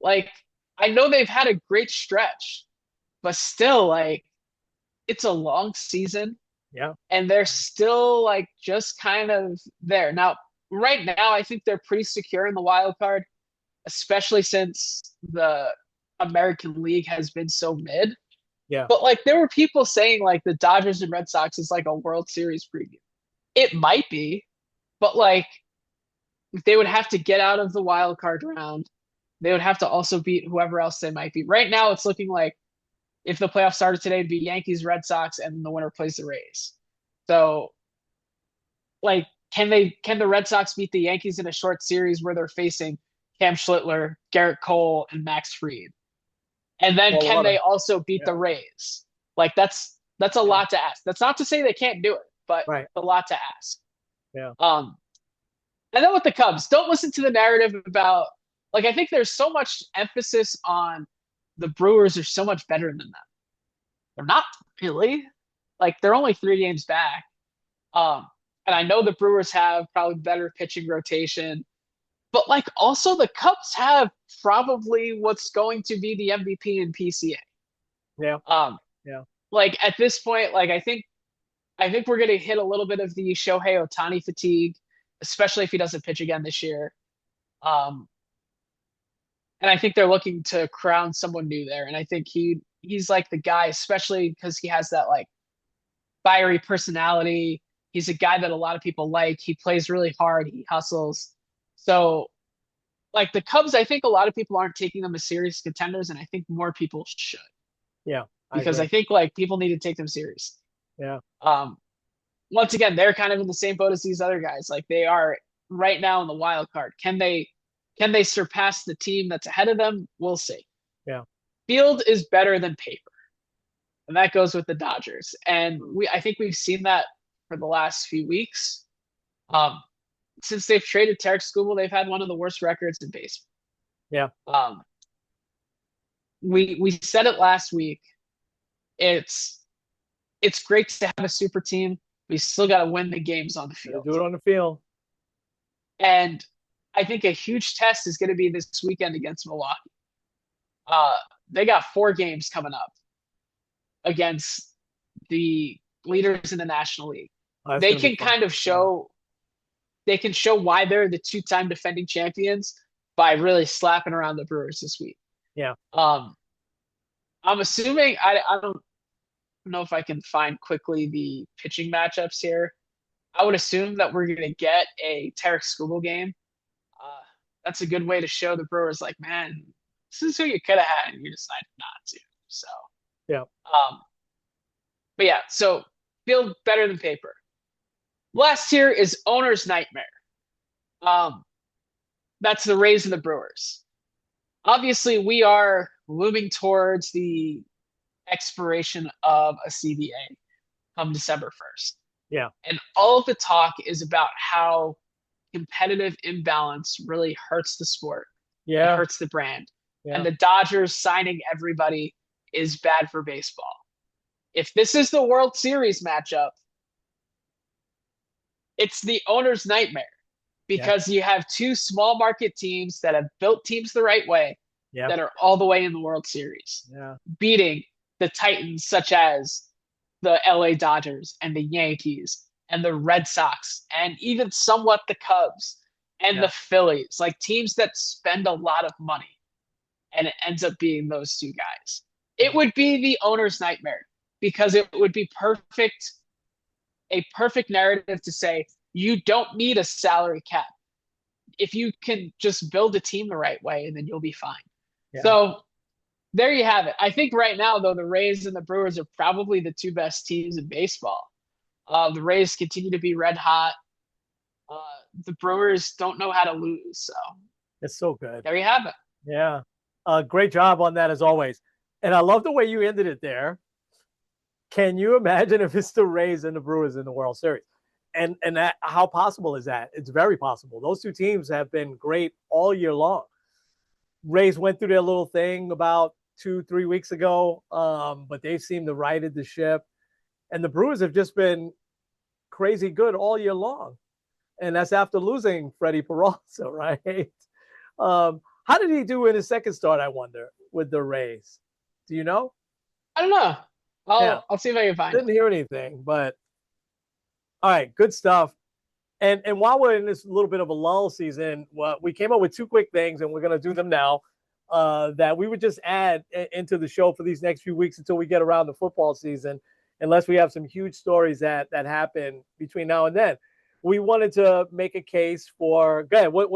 Like, I know they've had a great stretch, but still, like, it's a long season Yeah. and they're still like just kind of there. Now, right now, I think they're pretty secure in the wild card, especially since the American League has been so mid. Yeah. But like there were people saying like the Dodgers and Red Sox is like a World Series preview. It might be, but like they would have to get out of the wild card round. They would have to also beat whoever else they might be. Right now, it's looking like if the playoffs started today, it'd be Yankees, Red Sox, and the winner plays the Rays. So, like, can the Red Sox beat the Yankees in a short series where they're facing Cam Schlittler, Garrett Cole, and Max Fried? And then Well, a can lot of they also beat yeah. the Rays? Like that's a Yeah. lot to ask. That's not to say they can't do it, but Right. a lot to ask. Yeah. And then with the Cubs, don't listen to the narrative about like I think there's so much emphasis on the Brewers are so much better than them. They're not really. Like they're only 3 games back. Um, and I know the Brewers have probably better pitching rotation, but like also the Cubs have probably what's going to be the MVP in Yeah. PCA. Yeah. Like at this point, like I think we're gonna hit a little bit of the Shohei Ohtani fatigue, especially if he doesn't pitch again this year. Um, and I think they're looking to crown someone new there. And I think he's like the guy, especially because he has that like fiery personality. He's a guy that a lot of people like. He plays really hard. He hustles. So like the Cubs, I think a lot of people aren't taking them as serious contenders, and I think more people should Yeah. I because I agree. think like people need to take them serious. Yeah. Um, Once again, they're kind of in the same boat as these other guys. Like they are right now in the wild card. Can they surpass the team that's ahead of them? We'll see. Yeah. Field is better than paper, and that goes with the Dodgers. And I think we've seen that for the last few weeks. Um, since they've traded Tarek Skubal, they've had one of the worst records in baseball. Yeah. We said it last week. It's great to have a super team. We still got to win the games on the Gotta field. do it on the field. And I think a huge test is going to be this weekend against Milwaukee. They got 4 games coming up against the leaders in the National League. That's They gonna be can fun. kind of show they can show why they're the 2-time defending champions by really slapping around the Brewers this week. Yeah. I'm assuming I don't know if I can find quickly the pitching matchups here. I would assume that we're going to get a Tarek Skubal game. That's a good way to show the Brewers, like, man, this is who you could have had, and you decided not to. So, Yeah. But yeah, so feel better than paper. Last tier is owner's nightmare. Um, that's the Rays and the Brewers. Obviously, we are looming towards the expiration of a CBA come December 1st. Yeah. And all of the talk is about how competitive imbalance really hurts the sport. Yeah. It hurts the brand. Yeah. And the Dodgers signing everybody is bad for baseball. If this is the World Series matchup, it's the owner's nightmare because you have 2 small market teams that have built teams the right way that are all the way in the World Series, beating the Titans such as the LA Dodgers and the Yankees and the Red Sox and even somewhat the Cubs and the Phillies, like teams that spend a lot of money, and it ends up being those 2 guys. It would be the owner's nightmare because it would be a perfect narrative to say you don't need a salary cap if you can just build a team the right way, and then you'll be fine. So there you have it. I think right now, though, the Rays and the Brewers are probably the 2 best teams in baseball. The Rays continue to be red hot. The Brewers don't know how to lose. So It's so good. there you have it. Yeah. Great job on that as always. And I love the way you ended it there. Can you imagine if it's the Rays and the Brewers in the World Series? And that, how possible is that? It's very possible. Those two teams have been great all year long. Rays went through their little thing about 2-3 weeks ago, but they seem to righted the ship. And the Brewers have just been crazy good all year long. And that's after losing Freddie Peralta, right? How did he do in his second start, I wonder, with the Rays? Do you know? I don't know. Yeah. I'll see if I can find Didn't it. hear anything, but all right, good stuff. And while we're in this little bit of a lull season, well, we came up with two quick things, and we're going to do them now. That we would just add into the show for these next few weeks until we get around the football season, unless we have some huge stories that happen between now and then. We wanted to make a case for. Go ahead. What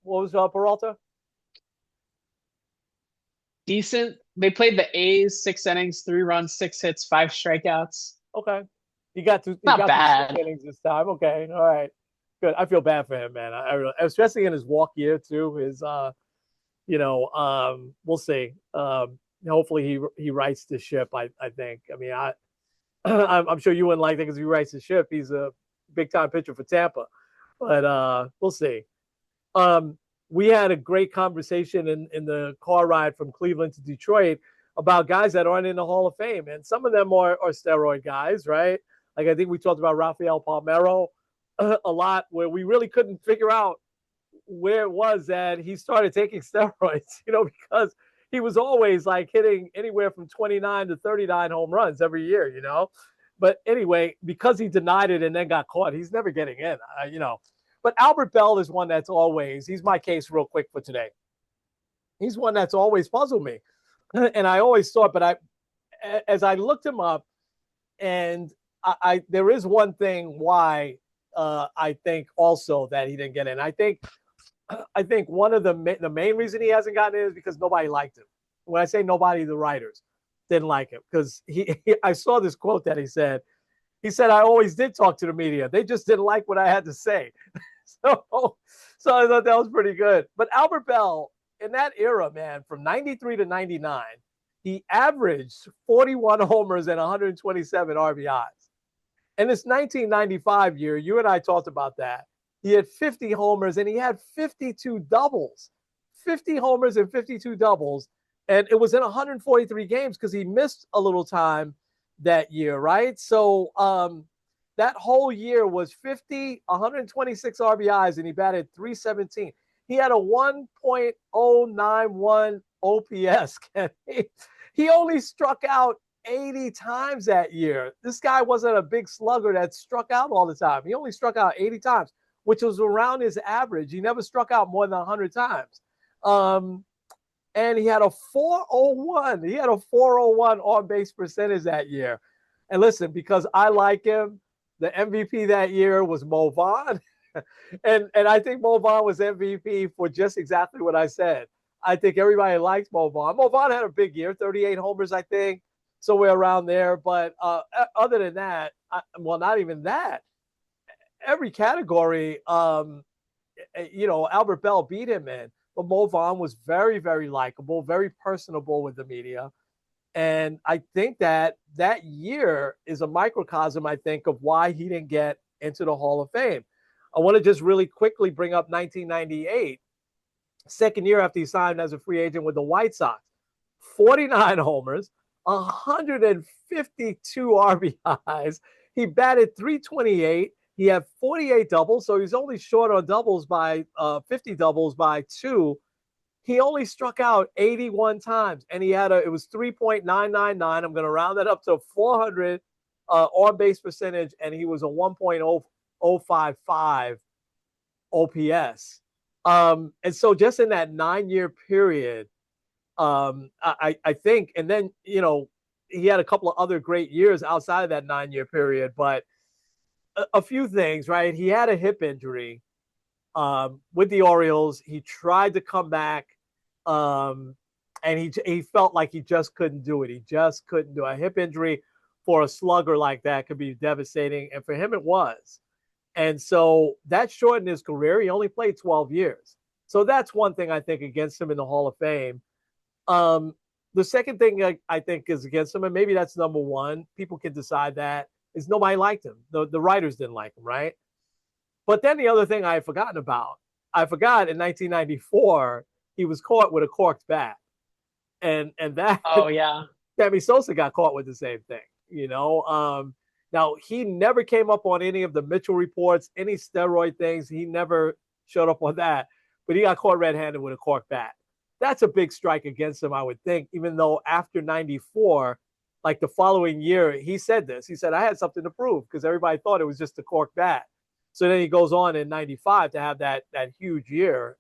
was Peralta? Decent. They played the A's, 6 innings, 3 runs, 6 hits, 5 strikeouts. Okay, he got to Not bad. 6 innings this time. Okay, all right, good. I feel bad for him, man. I really, especially in his walk year too. His we'll see. Hopefully he rights the ship. I think. I mean, I'm sure you wouldn't like that because he rights the ship. He's a big time pitcher for Tampa, but we'll see. We had a great conversation in the car ride from Cleveland to Detroit about guys that aren't in the Hall of Fame, and some of them are steroid guys, right? Like I think we talked about Rafael Palmeiro a lot, where we really couldn't figure out where it was that he started taking steroids, because he was always like hitting anywhere from 29 to 39 home runs every year. But anyway, because he denied it and then got caught, he's never getting in, But Albert Bell is one that's always, he's my case real quick for today. He's one that's always puzzled me. And I always thought, but as I looked him up, and there is one thing why I think also that he didn't get in. I think one of the main reason he hasn't gotten in is because nobody liked him. When I say nobody, the writers didn't like him, because I saw this quote that he said, I always did talk to the media. They just didn't like what I had to say. So I thought that was pretty good. But Albert Bell, in that era, man, from 93 to 99, he averaged 41 homers and 127 RBIs. In this 1995 year, you and I talked about that. He had 50 homers and he had 52 doubles. 50 homers and 52 doubles. And it was in 143 games because he missed a little time that year, right? So that whole year was 50, 126 RBIs, and he batted 317. He had a 1.091 OPS. He only struck out 80 times that year. This guy wasn't a big slugger that struck out all the time. He only struck out 80 times, which was around his average. He never struck out more than 100 times. And he had a 401. He had a 401 on-base percentage that year. And listen, because I like him, the MVP that year was Mo Vaughn. and I think Mo Vaughn was MVP for just exactly what I said. I think everybody likes Mo Vaughn. Mo Vaughn had a big year, 38 homers, I think, somewhere around there. But other than that, not even that. Every category, Albert Bell beat him in. But Mo Vaughn was very, very likable, very personable with the media. And I think that year is a microcosm, I think, of why he didn't get into the Hall of Fame. I want to just really quickly bring up 1998, second year after he signed as a free agent with the White Sox. 49 homers, 152 RBIs. He batted 328. He had 48 doubles, so he's only short on doubles by 50 doubles by 2. He only struck out 81 times, and it was 3.999. I'm going to round that up to 400 on-base percentage, and he was a 1.055 OPS. And so just in that 9-year period, I think, and then, he had a couple of other great years outside of that 9-year period, but a few things, right? He had a hip injury with the Orioles. He tried to come back, and he felt like he just couldn't do it. He just couldn't do it. A hip injury for a slugger like that could be devastating, and for him it was. And so that shortened his career. He only played 12 years. So that's one thing I think against him in the Hall of Fame. Um, the second thing I think is against him, and maybe that's number one, people can decide that, is nobody liked him. The writers didn't like him, right? But then the other thing I had forgotten about, I forgot in 1994, he was caught with a corked bat. And that Oh yeah. Sammy Sosa got caught with the same thing, you know. Now he never came up on any of the Mitchell reports, any steroid things. He never showed up on that, but he got caught red-handed with a cork bat. That's a big strike against him, I would think. Even though after '94, like the following year, he said this. He said, "I had something to prove," because everybody thought it was just a cork bat. So then he goes on in '95 to have that huge year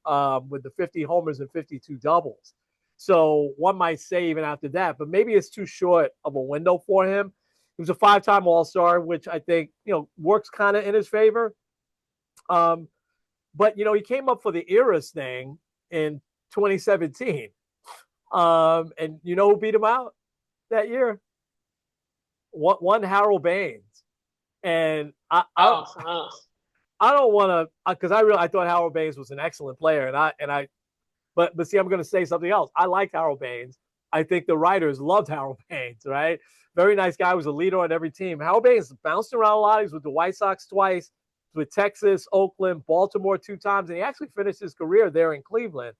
with the 50 homers and 52 doubles. So one might say even after that, but maybe it's too short of a window for him. He was a five-time All-Star, which I think, works kind of in his favor. But, he came up for the Eras thing in 2017. And you know who beat him out that year? One Harold Baines. And I don't want to, because I thought Harold Baines was an excellent player, but see, I'm going to say something else. I like Harold Baines. I think the writers loved Harold Baines, right? Very nice guy. Was a leader on every team. Harold Baines bounced around a lot. He was with the White Sox twice, with Texas, Oakland, Baltimore 2 times, and he actually finished his career there in Cleveland.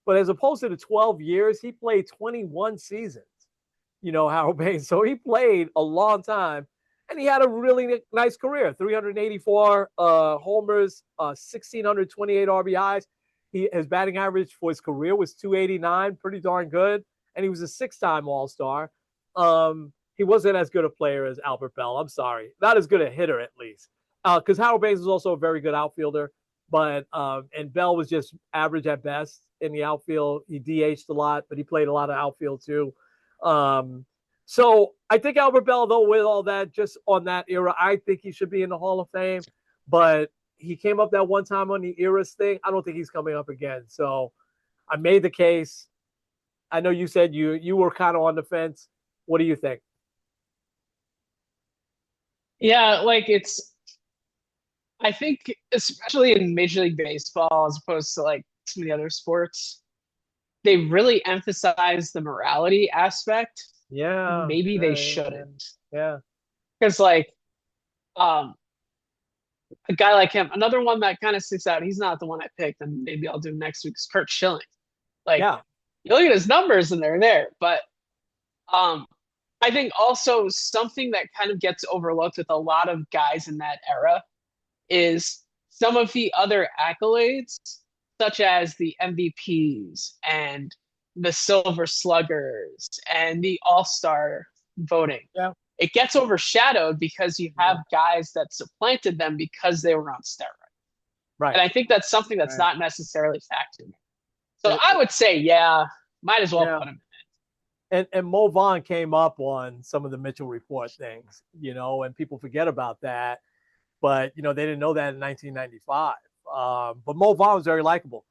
But as opposed to the 12 years, he played 21 seasons, Harold Baines. So he played a long time, and he had a really nice career. 384 homers, 1,628 RBIs. His batting average for his career was 289, pretty darn good. And he was a 6-time All-Star. He wasn't as good a player as Albert Bell. I'm sorry. Not as good a hitter, at least. Because Harold Baines was also a very good outfielder. And Bell was just average at best in the outfield. He DH'd a lot, but he played a lot of outfield too. So I think Albert Bell, though, with all that, just on that era, I think he should be in the Hall of Fame. But he came up that one time on the Eras thing. I don't think he's coming up again. So I made the case. I know you said you were kind of on the fence. What do you think? Yeah, I think especially in Major League Baseball as opposed to like some of the other sports, they really emphasize the morality aspect. Yeah. Maybe they shouldn't. Yeah. Because a guy like him, another one that kind of sticks out, he's not the one I picked, and maybe I'll do next week's Kurt Schilling. You look at his numbers and they're there. But I think also something that kind of gets overlooked with a lot of guys in that era is some of the other accolades, such as the MVPs and the Silver Sluggers and the All-Star voting. Yeah. It gets overshadowed because you have guys that supplanted them because they were on steroids. Right. And I think that's something that's not necessarily factored in. So I would say, might as well put him in. And Mo Vaughn came up on some of the Mitchell Report things, and people forget about that. But, they didn't know that in 1995. But Mo Vaughn was very likable.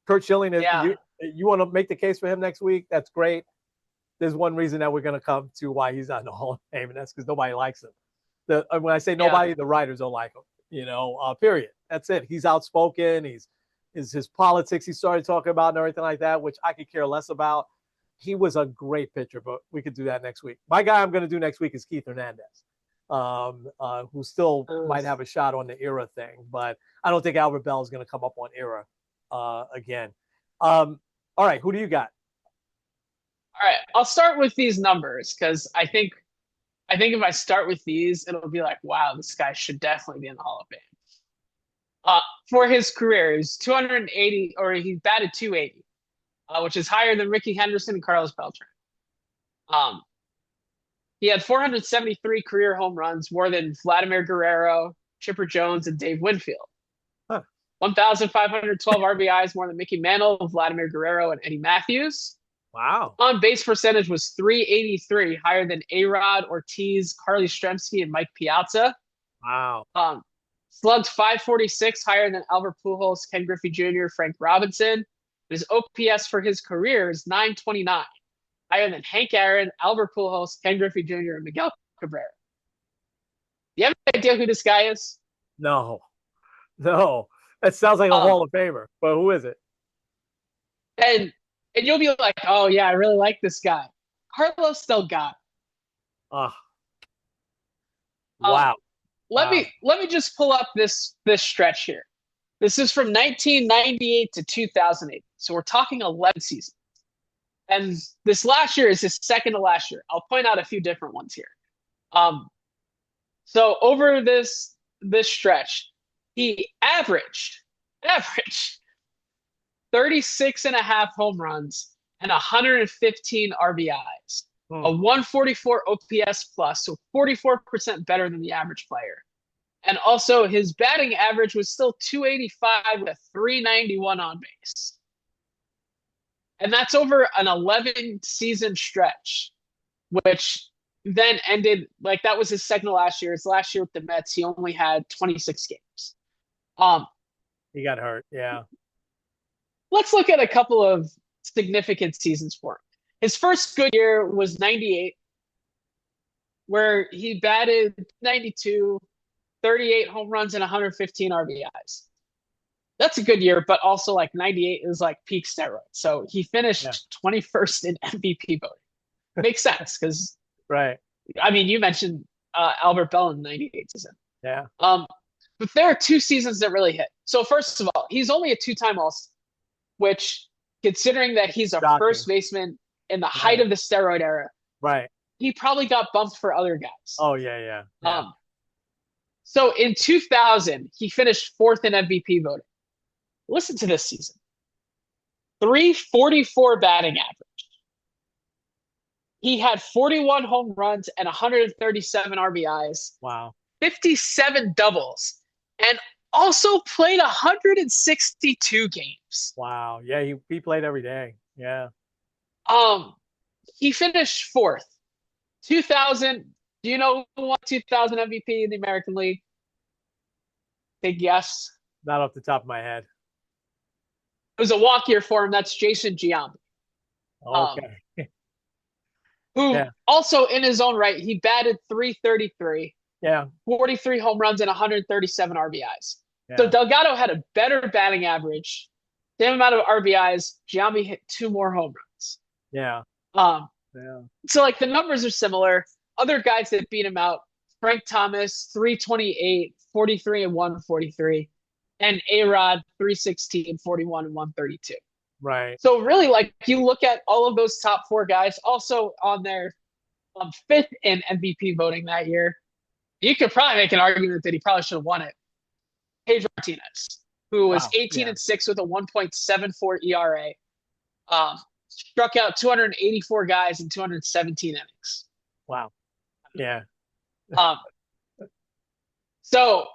Kurt Schilling, you want to make the case for him next week? That's great. There's one reason that we're going to come to why he's not in the Hall of Fame, and that's because nobody likes him. When I say nobody, the writers don't like him, period. That's it. He's outspoken. His politics he started talking about and everything like that, which I could care less about. He was a great pitcher, but we could do that next week. My guy I'm going to do next week is Keith Hernandez, who still might have a shot on the Era thing, but I don't think Albert Bell is going to come up on Era again. All right, who do you got? All right, I'll start with these numbers because I think if I start with these, it'll be like, wow, this guy should definitely be in the Hall of Fame. For his career, he was 280, or he batted 280, which is higher than Ricky Henderson and Carlos Beltran. He had 473 career home runs, more than Vladimir Guerrero, Chipper Jones, and Dave Winfield. 1,512 RBIs, more than Mickey Mantle, Vladimir Guerrero, and Eddie Matthews. Wow. On base percentage was 383, higher than A-Rod, Ortiz, Carly Stremski, and Mike Piazza. Wow. Slugged 546, higher than Albert Pujols, Ken Griffey Jr., Frank Robinson. His OPS for his career is 929, higher than Hank Aaron, Albert Pujols, Ken Griffey Jr., and Miguel Cabrera. Do you have any idea who this guy is? No, no. That sounds like a Um, Hall of Famer, but who is it? and and you'll be like, oh yeah, I really like this guy, Carlos Delgado. Ah, Um, wow, let wow. me let me just pull up this stretch here. This is from 1998 to 2008, so we're talking 11 seasons. And this last year is his second to last year. I'll point out a few different ones here. Um, so over this stretch, he averaged 36 and a half home runs and 115 RBIs, Hmm. a 144 OPS plus, so 44% better than the average player. And also his batting average was still 285 with a 391 on base. And that's over an 11 season stretch, which then ended like that was his second to last year. His last year with the Mets, he only had 26 games. Um, He got hurt. Yeah. let's look at a couple of significant seasons for him. His first good year was 98, where he batted 92, 38 home runs, and 115 RBIs. That's a good year, but also like 98 is like peak steroids. So he Yeah. finished 21st in MVP voting. Makes sense because, Right. I mean, you mentioned Albert Bell in 98 season. Yeah. But there are two seasons that really hit. So, first of all, he's only a two-time All-Star, which, considering that he's a Shocking. first baseman in the height Right. of the steroid era, Right. he probably got bumped for other guys. Oh yeah. Yeah. Yeah. So in 2000, he finished fourth in MVP voting. Listen to this season: 344 batting average. He had 41 home runs and 137 RBIs, Wow. 57 doubles, and also played 162 games. Wow. Yeah. He played every day. Yeah. Um, he finished fourth. 2000. Do you know who won 2000 MVP in the American League? Big yes. Not off the top of my head. It was a walk year for him. That's Jason Giambi. Um, Okay. who Yeah. also in his own right, he batted 333, Yeah. 43 home runs, and 137 RBIs. So Yeah. Delgado had a better batting average, same amount of RBIs. Giambi hit two more home runs. Yeah. Um, Yeah. so like the numbers are similar. Other guys that beat him out: Frank Thomas, 328, 43 and 143, and A-Rod, 316, 41 and 132. Right. So really, like you look at all of those top four guys, also on their fifth in MVP voting that year, you could probably make an argument that he probably should have won it. Pedro Martinez, who was Wow. 18 Yeah. and 6 with a 1.74 ERA, struck out 284 guys in 217 innings. Wow. Yeah. Um, so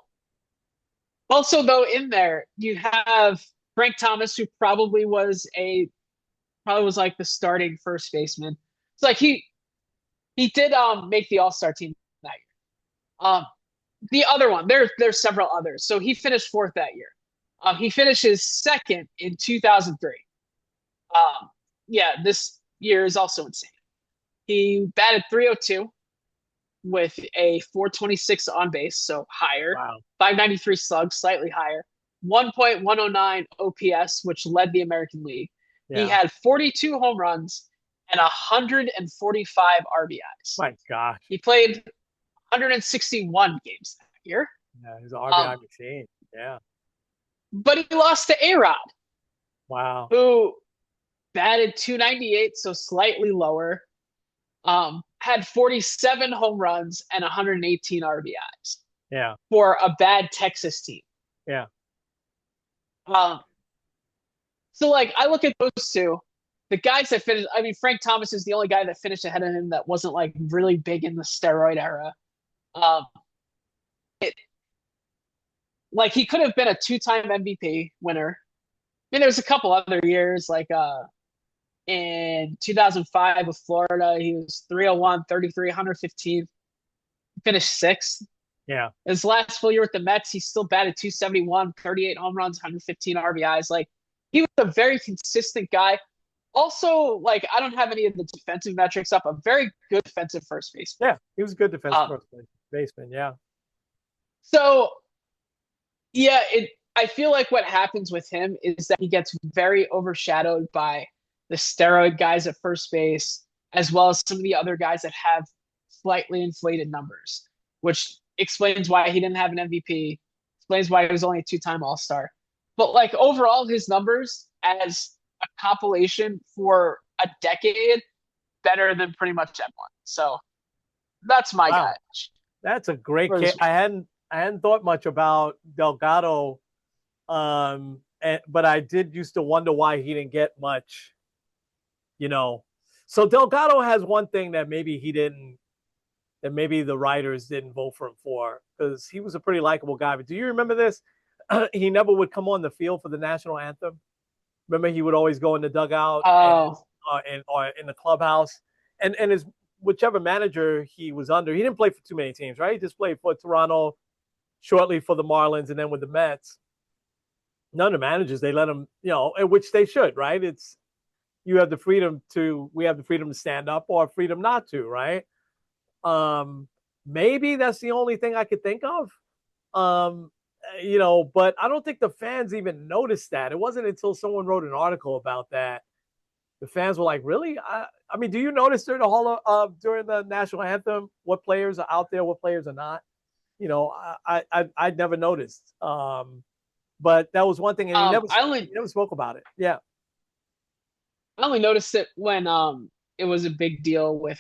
also though in there you have Frank Thomas, who probably was like the starting first baseman. It's like he did make the All-Star team that year. The other one, there's several others. So he finished fourth that year. He finishes second in 2003. Yeah, this year is also insane. He batted 302 with a 426 on base, so higher. Wow. 593 slugs, slightly higher. 1.109 OPS, which led the American League. He Yeah. had 42 home runs and 145 RBIs. My gosh. He played 161 games that year. Yeah. He's an RBI machine. Yeah. But he lost to A-Rod, Wow. who batted 298, so slightly lower. Had 47 home runs and 118 RBIs Yeah. for a bad Texas team. Yeah. So like I look at those two, the guys that finished. I mean, Frank Thomas is the only guy that finished ahead of him that wasn't like really big in the steroid era. Um, like he could have been a two-time MVP winner. I mean, there's a couple other years like in 2005 with Florida, he was 301, 33, 115, finished sixth. Yeah. His last full year with the Mets, he still batted 271, 38 home runs, 115 RBIs. Like he was a very consistent guy. Also, like I don't have any of the defensive metrics up. A very good defensive first baseman. Yeah. He was a good defensive first baseman. Yeah. So Yeah, I feel like what happens with him is that he gets very overshadowed by the steroid guys at first base, as well as some of the other guys that have slightly inflated numbers, which explains why he didn't have an MVP, explains why he was only a two-time All-Star. But like overall, his numbers as a compilation for a decade better than pretty much everyone. So that's my guy. Wow, that's a great For kid. this, I hadn't thought much about Delgado, but I did used to wonder why he didn't get much. You know, so Delgado has one thing that maybe he didn't, that maybe the writers didn't vote for him for, because he was a pretty likable guy. But do you remember this? He never would come on the field for the national anthem. Remember, he would always go in the dugout oh, and or in the clubhouse, and his whichever manager he was under, he didn't play for too many teams, right? He just played for Toronto, shortly for the Marlins, and then with the Mets. None of the managers, they let him, which they should, right? It's you have the freedom to, we have the freedom to stand up or freedom not to, right? Um, Maybe that's the only thing I could think of. Um, but I don't think the fans even noticed that. It wasn't until someone wrote an article about that. The fans were like, "Really?" I mean, do you notice during the during the national anthem what players are out there, what players are not? I'd never noticed. But that was one thing, and he never I he only never spoke about it. Yeah, I only noticed it when it was a big deal with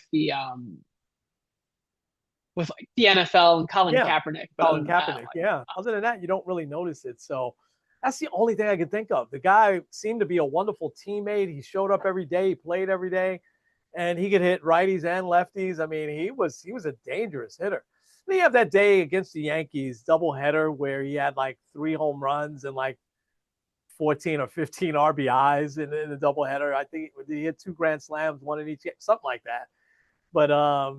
like the NFL and Colin yeah. Kaepernick. But other Colin than that, Kaepernick. Yeah. Other than that, you don't really notice it. So that's the only thing I can think of. The guy seemed to be a wonderful teammate. He showed up every day. He played every day, and he could hit righties and lefties. I mean, he was a dangerous hitter. And he had that day against the Yankees doubleheader where he had like 3 home runs and like 14 or 15 RBIs in the doubleheader. I think he had 2 grand slams, one in each game, something like that. But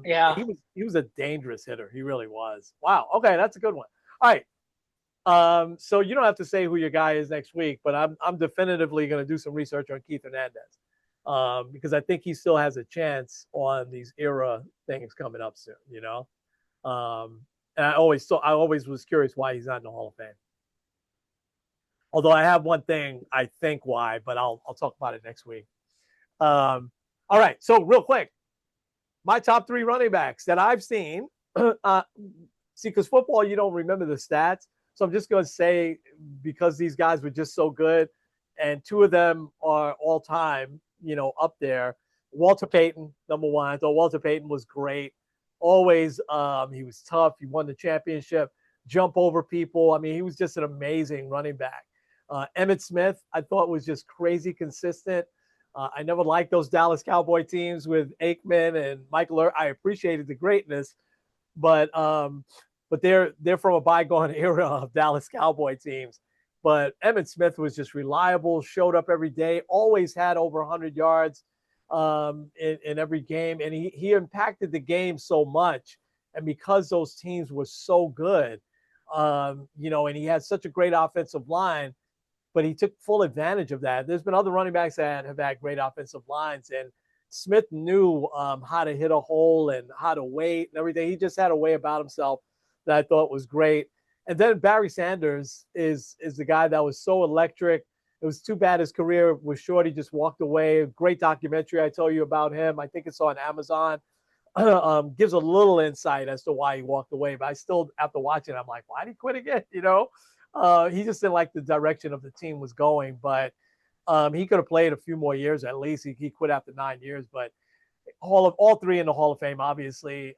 yeah. he was a dangerous hitter. He really was. Wow. Okay, that's a good one. All right. So you don't have to say who your guy is next week, but I'm definitively going to do some research on Keith Hernandez, because I think he still has a chance on these era things coming up soon. And I always was curious why he's not in the Hall of Fame. Although I have one thing I think why, but I'll talk about it next week. All right. So real quick, my top 3 running backs that I've seen. See, because football, you don't remember the stats. So I'm just going to say, because these guys were just so good, and 2 of them are all time, up there. Walter Payton, number 1. I thought Walter Payton was great. Always, he was tough. He won the championship, jump over people. I mean, he was just an amazing running back. Emmitt Smith, I thought was just crazy consistent. I never liked those Dallas Cowboy teams with Aikman and Michael. I appreciated the greatness, but they're from a bygone era of Dallas Cowboy teams. But Emmitt Smith was just reliable, showed up every day, always had over 100 yards in every game, and he impacted the game so much. And because those teams were so good, and he had such a great offensive line, but he took full advantage of that. There's been other running backs that have had great offensive lines, and Smith knew how to hit a hole and how to wait and everything. He just had a way about himself that I thought was great. And then Barry Sanders is the guy that was so electric. It was too bad his career was short. He just walked away. Great documentary I told you about him. I think it's on Amazon. Gives a little insight as to why he walked away. But I still, after watching it, I'm like, why did he quit again? He just didn't like the direction of the team was going. But he could have played a few more years at least. He quit after 9 years. But all 3 in the Hall of Fame, obviously.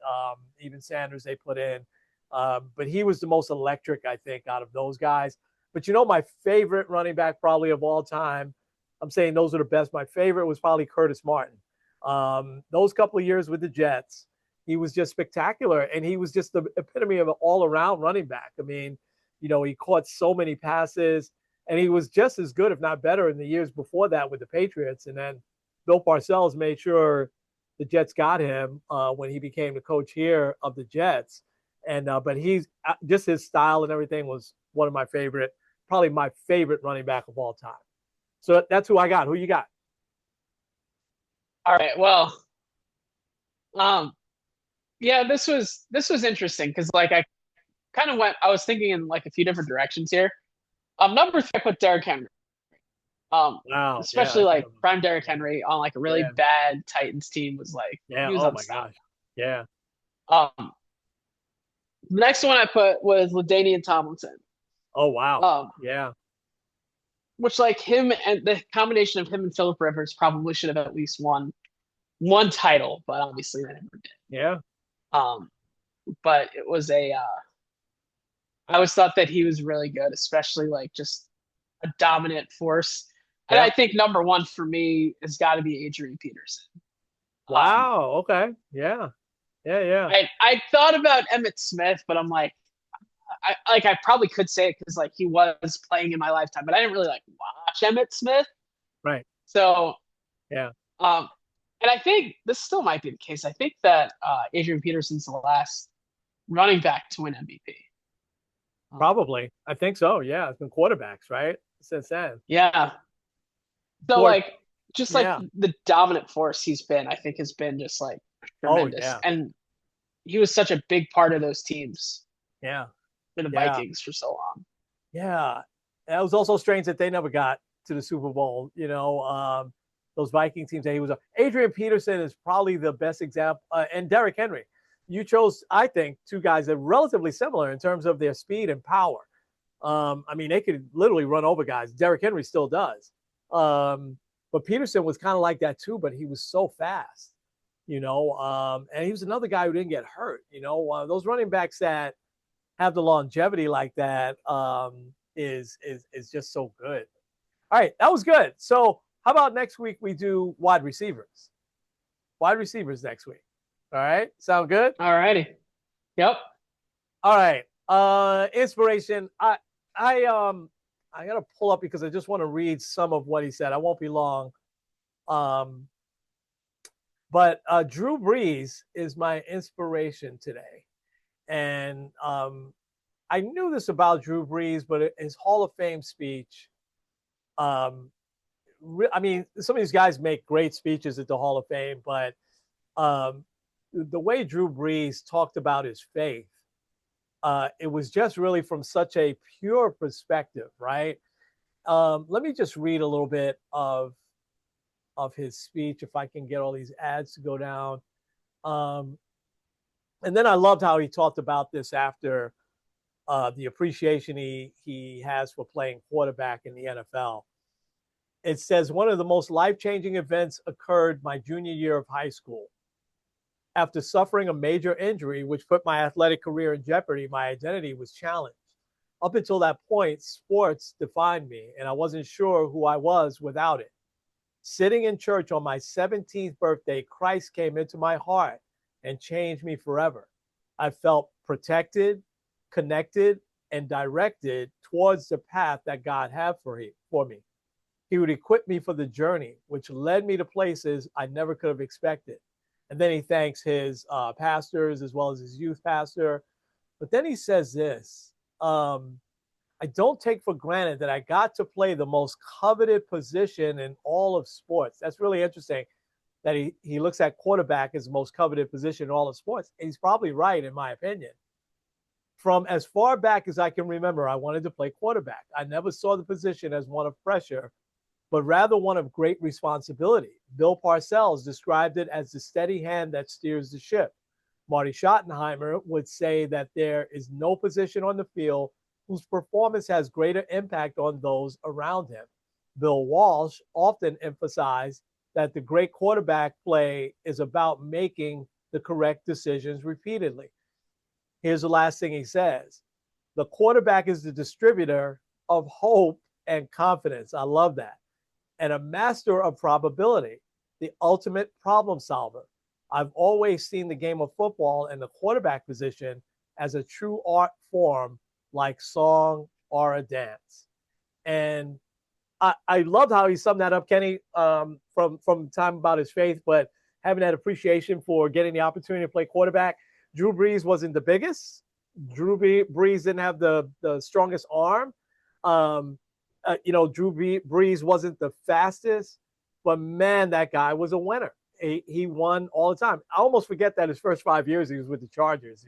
Even Sanders they put in. But he was the most electric, I think, out of those guys. But my favorite running back probably of all time, I'm saying those are the best. My favorite was probably Curtis Martin. Those couple of years with the Jets, he was just spectacular. And he was just the epitome of an all-around running back. I mean, he caught so many passes, and he was just as good, if not better, in the years before that with the Patriots. And then Bill Parcells made sure the Jets got him when he became the coach here of the Jets. And but he's just his style and everything was one of my favorite, probably my favorite running back of all time. So that's who I got. Who you got? All right. Well, um, yeah, this was interesting because like I kind of went. I was thinking in like a few different directions here. Number 3, I put Derrick Henry. Wow. Yeah, Especially that's a like good one. prime Derrick Henry on like a really Yeah. bad Titans team was like Yeah. he was Oh my unstoppable. gosh. Yeah. Um, the next one I put was LaDainian Tomlinson. Oh wow. Um, Yeah. which like him and the combination of him and Philip Rivers probably should have at least won one title, but obviously they never did. Yeah. Um, but it was I always thought that he was really good, especially like just a dominant force. And Yeah. I think number one for me has got to be Adrian Peterson. Um, Wow. Okay. Yeah. Yeah. Yeah. I thought about Emmett Smith, but I'm like, I probably could say it because like he was playing in my lifetime, but I didn't really like watch Emmett Smith. Right. So, Yeah. um, and I think this still might be the case. I think that Adrian Peterson's the last running back to win MVP. Probably. I think so. Yeah. It's been quarterbacks, right? Since then. Yeah. So Or, like just like yeah. the dominant force he's been, I think has been just like Oh tremendous. yeah. And he was such a big part of those teams Yeah. for the Yeah. Vikings for so long. Yeah. That was also strange that they never got to the Super Bowl. Those Viking teams that he was on. Adrian Peterson is probably the best example, and Derrick Henry. You chose, I think, two guys that are relatively similar in terms of their speed and power. I mean, they could literally run over guys. Derrick Henry still does. But Peterson was kind of like that too, but he was so fast, and he was another guy who didn't get hurt. Those running backs that have the longevity like that is just so good. All right, that was good. So how about next week we do wide receivers? Wide receivers next week. All right, sound good? All righty. Yep. All right. Inspiration. I gotta pull up because I just want to read some of what he said. I won't be long. But Drew Brees is my inspiration today. And I knew this about Drew Brees, but his Hall of Fame speech, I mean, some of these guys make great speeches at the Hall of Fame, but the way Drew Brees talked about his faith, it was just really from such a pure perspective, right? Let me just read a little bit of his speech if I can get all these ads to go down. And then I loved how he talked about this after the appreciation he has for playing quarterback in the NFL. It says, one of the most life-changing events occurred my junior year of high school. After suffering a major injury, which put my athletic career in jeopardy, my identity was challenged. Up until that point, sports defined me, and I wasn't sure who I was without it. Sitting in church on my 17th birthday, Christ came into my heart and changed me forever. I felt protected, connected, and directed towards the path that God had for me. He would equip me for the journey, which led me to places I never could have expected. And then he thanks his pastors as well as his youth pastor. But then he says this, I don't take for granted that I got to play the most coveted position in all of sports. That's really interesting that he looks at quarterback as the most coveted position in all of sports. He's probably right, in my opinion. From as far back as I can remember, I wanted to play quarterback. I never saw the position as one of pressure, but rather one of great responsibility. Bill Parcells described it as the steady hand that steers the ship. Marty Schottenheimer would say that there is no position on the field whose performance has greater impact on those around him. Bill Walsh often emphasized that the great quarterback play is about making the correct decisions repeatedly. Here's the last thing he says. The quarterback is the distributor of hope and confidence. I love that. And a master of probability, the ultimate problem solver. I've always seen the game of football and the quarterback position as a true art form like song or a dance. And I loved how he summed that up, Kenny, from the time about his faith, but having that appreciation for getting the opportunity to play quarterback. Drew Brees wasn't the biggest. Drew Brees didn't have the strongest arm. Drew Brees wasn't the fastest, but man, that guy was a winner. He won all the time. I almost forget that his first 5 years he was with the Chargers,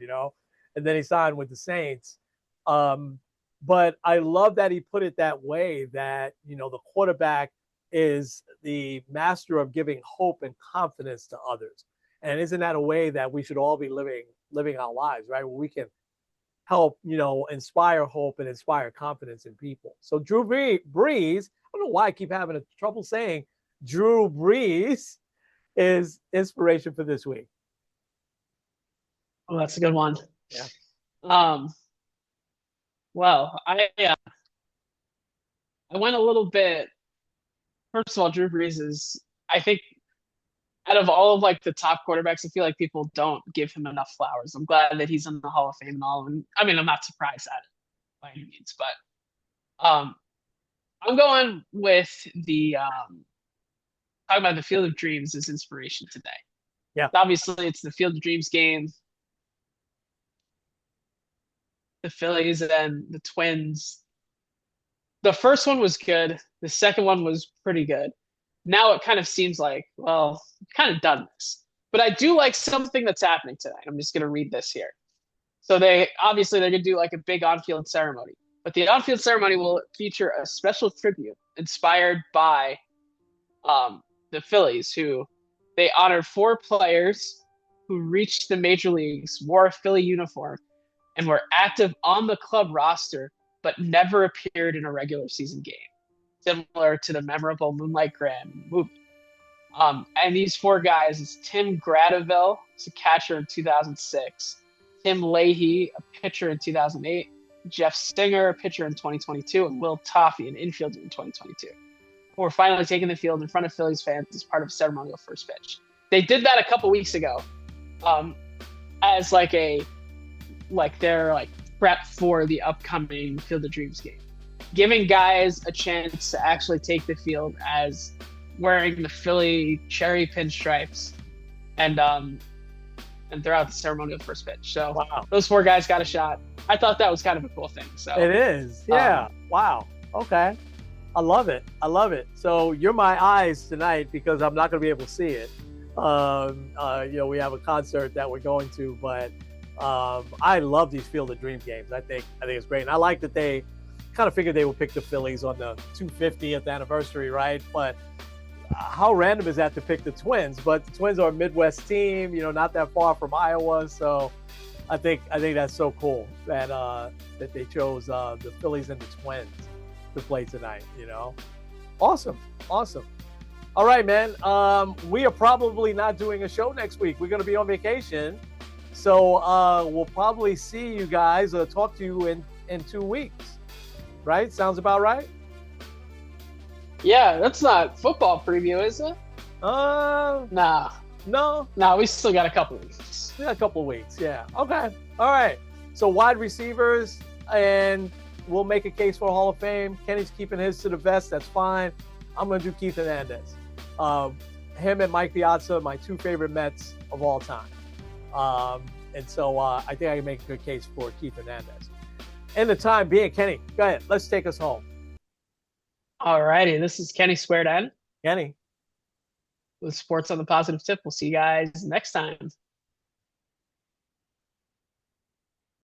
and then he signed with the Saints. But I love that he put it that way, that, the quarterback is the master of giving hope and confidence to others. And isn't that a way that we should all be living our lives, right? Where we can help, inspire hope and inspire confidence in people. So Drew Brees, I don't know why I keep having trouble saying Drew Brees is inspiration for this week. Oh, that's a good one. Yeah. Well, I went a little bit. First of all, Drew Brees is, I think, out of all of like the top quarterbacks, I feel like people don't give him enough flowers. I'm glad that he's in the Hall of Fame and all. And I mean, I'm not surprised at it by any means, but I'm going with the talking about the Field of Dreams as inspiration today. Yeah. Obviously, it's the Field of Dreams game. The Phillies and the Twins. The first one was good. The second one was pretty good. Now it kind of seems like, well, I've kind of done this. But I do like something that's happening tonight. I'm just going to read this here. So they're going to do like a big on-field ceremony. But the on-field ceremony will feature a special tribute inspired by the Phillies, who they honored 4 players who reached the major leagues, wore a Philly uniform, and were active on the club roster, but never appeared in a regular season game, similar to the memorable Moonlight Graham movie. And these 4 guys is Tim Gradeville, who's a catcher in 2006, Tim Leahy, a pitcher in 2008, Jeff Stinger, a pitcher in 2022, and Will Toffey, an infielder in 2022. Who were finally taking the field in front of Phillies fans as part of a ceremonial first pitch. They did that a couple weeks ago, as their prep for the upcoming Field of Dreams game, giving guys a chance to actually take the field as wearing the Philly cherry pinstripes and throughout the ceremonial first pitch. So wow. Those 4 guys got a shot. I thought that was kind of a cool thing. So it is. Yeah. Wow. Okay. I love it. So you're my eyes tonight, because I'm not going to be able to see it. We have a concert that we're going to, but I love these Field of Dreams games. I think it's great. And I like that they kind of figured they would pick the Phillies on the 250th anniversary, right? But how random is that to pick the Twins? But the Twins are a Midwest team, not that far from Iowa. So I think that's so cool that they chose the Phillies and the Twins to play tonight. Awesome. All right, man. We are probably not doing a show next week. We're going to be on vacation. So we'll probably see you guys or talk to you in 2 weeks. Right? Sounds about right? Yeah, that's not football preview, is it? Nah. No. Nah, we still got a couple of weeks. We got a couple of weeks, yeah. Okay. All right. So wide receivers, and we'll make a case for Hall of Fame. Kenny's keeping his to the vest. That's fine. I'm going to do Keith Hernandez. Him and Mike Piazza, my 2 favorite Mets of all time. And so I think I can make a good case for Keith Hernandez. In the time being, Kenny, go ahead. Let's take us home. All righty. This is Kenny Squared N. Kenny. With Sports on the Positive Tip. We'll see you guys next time.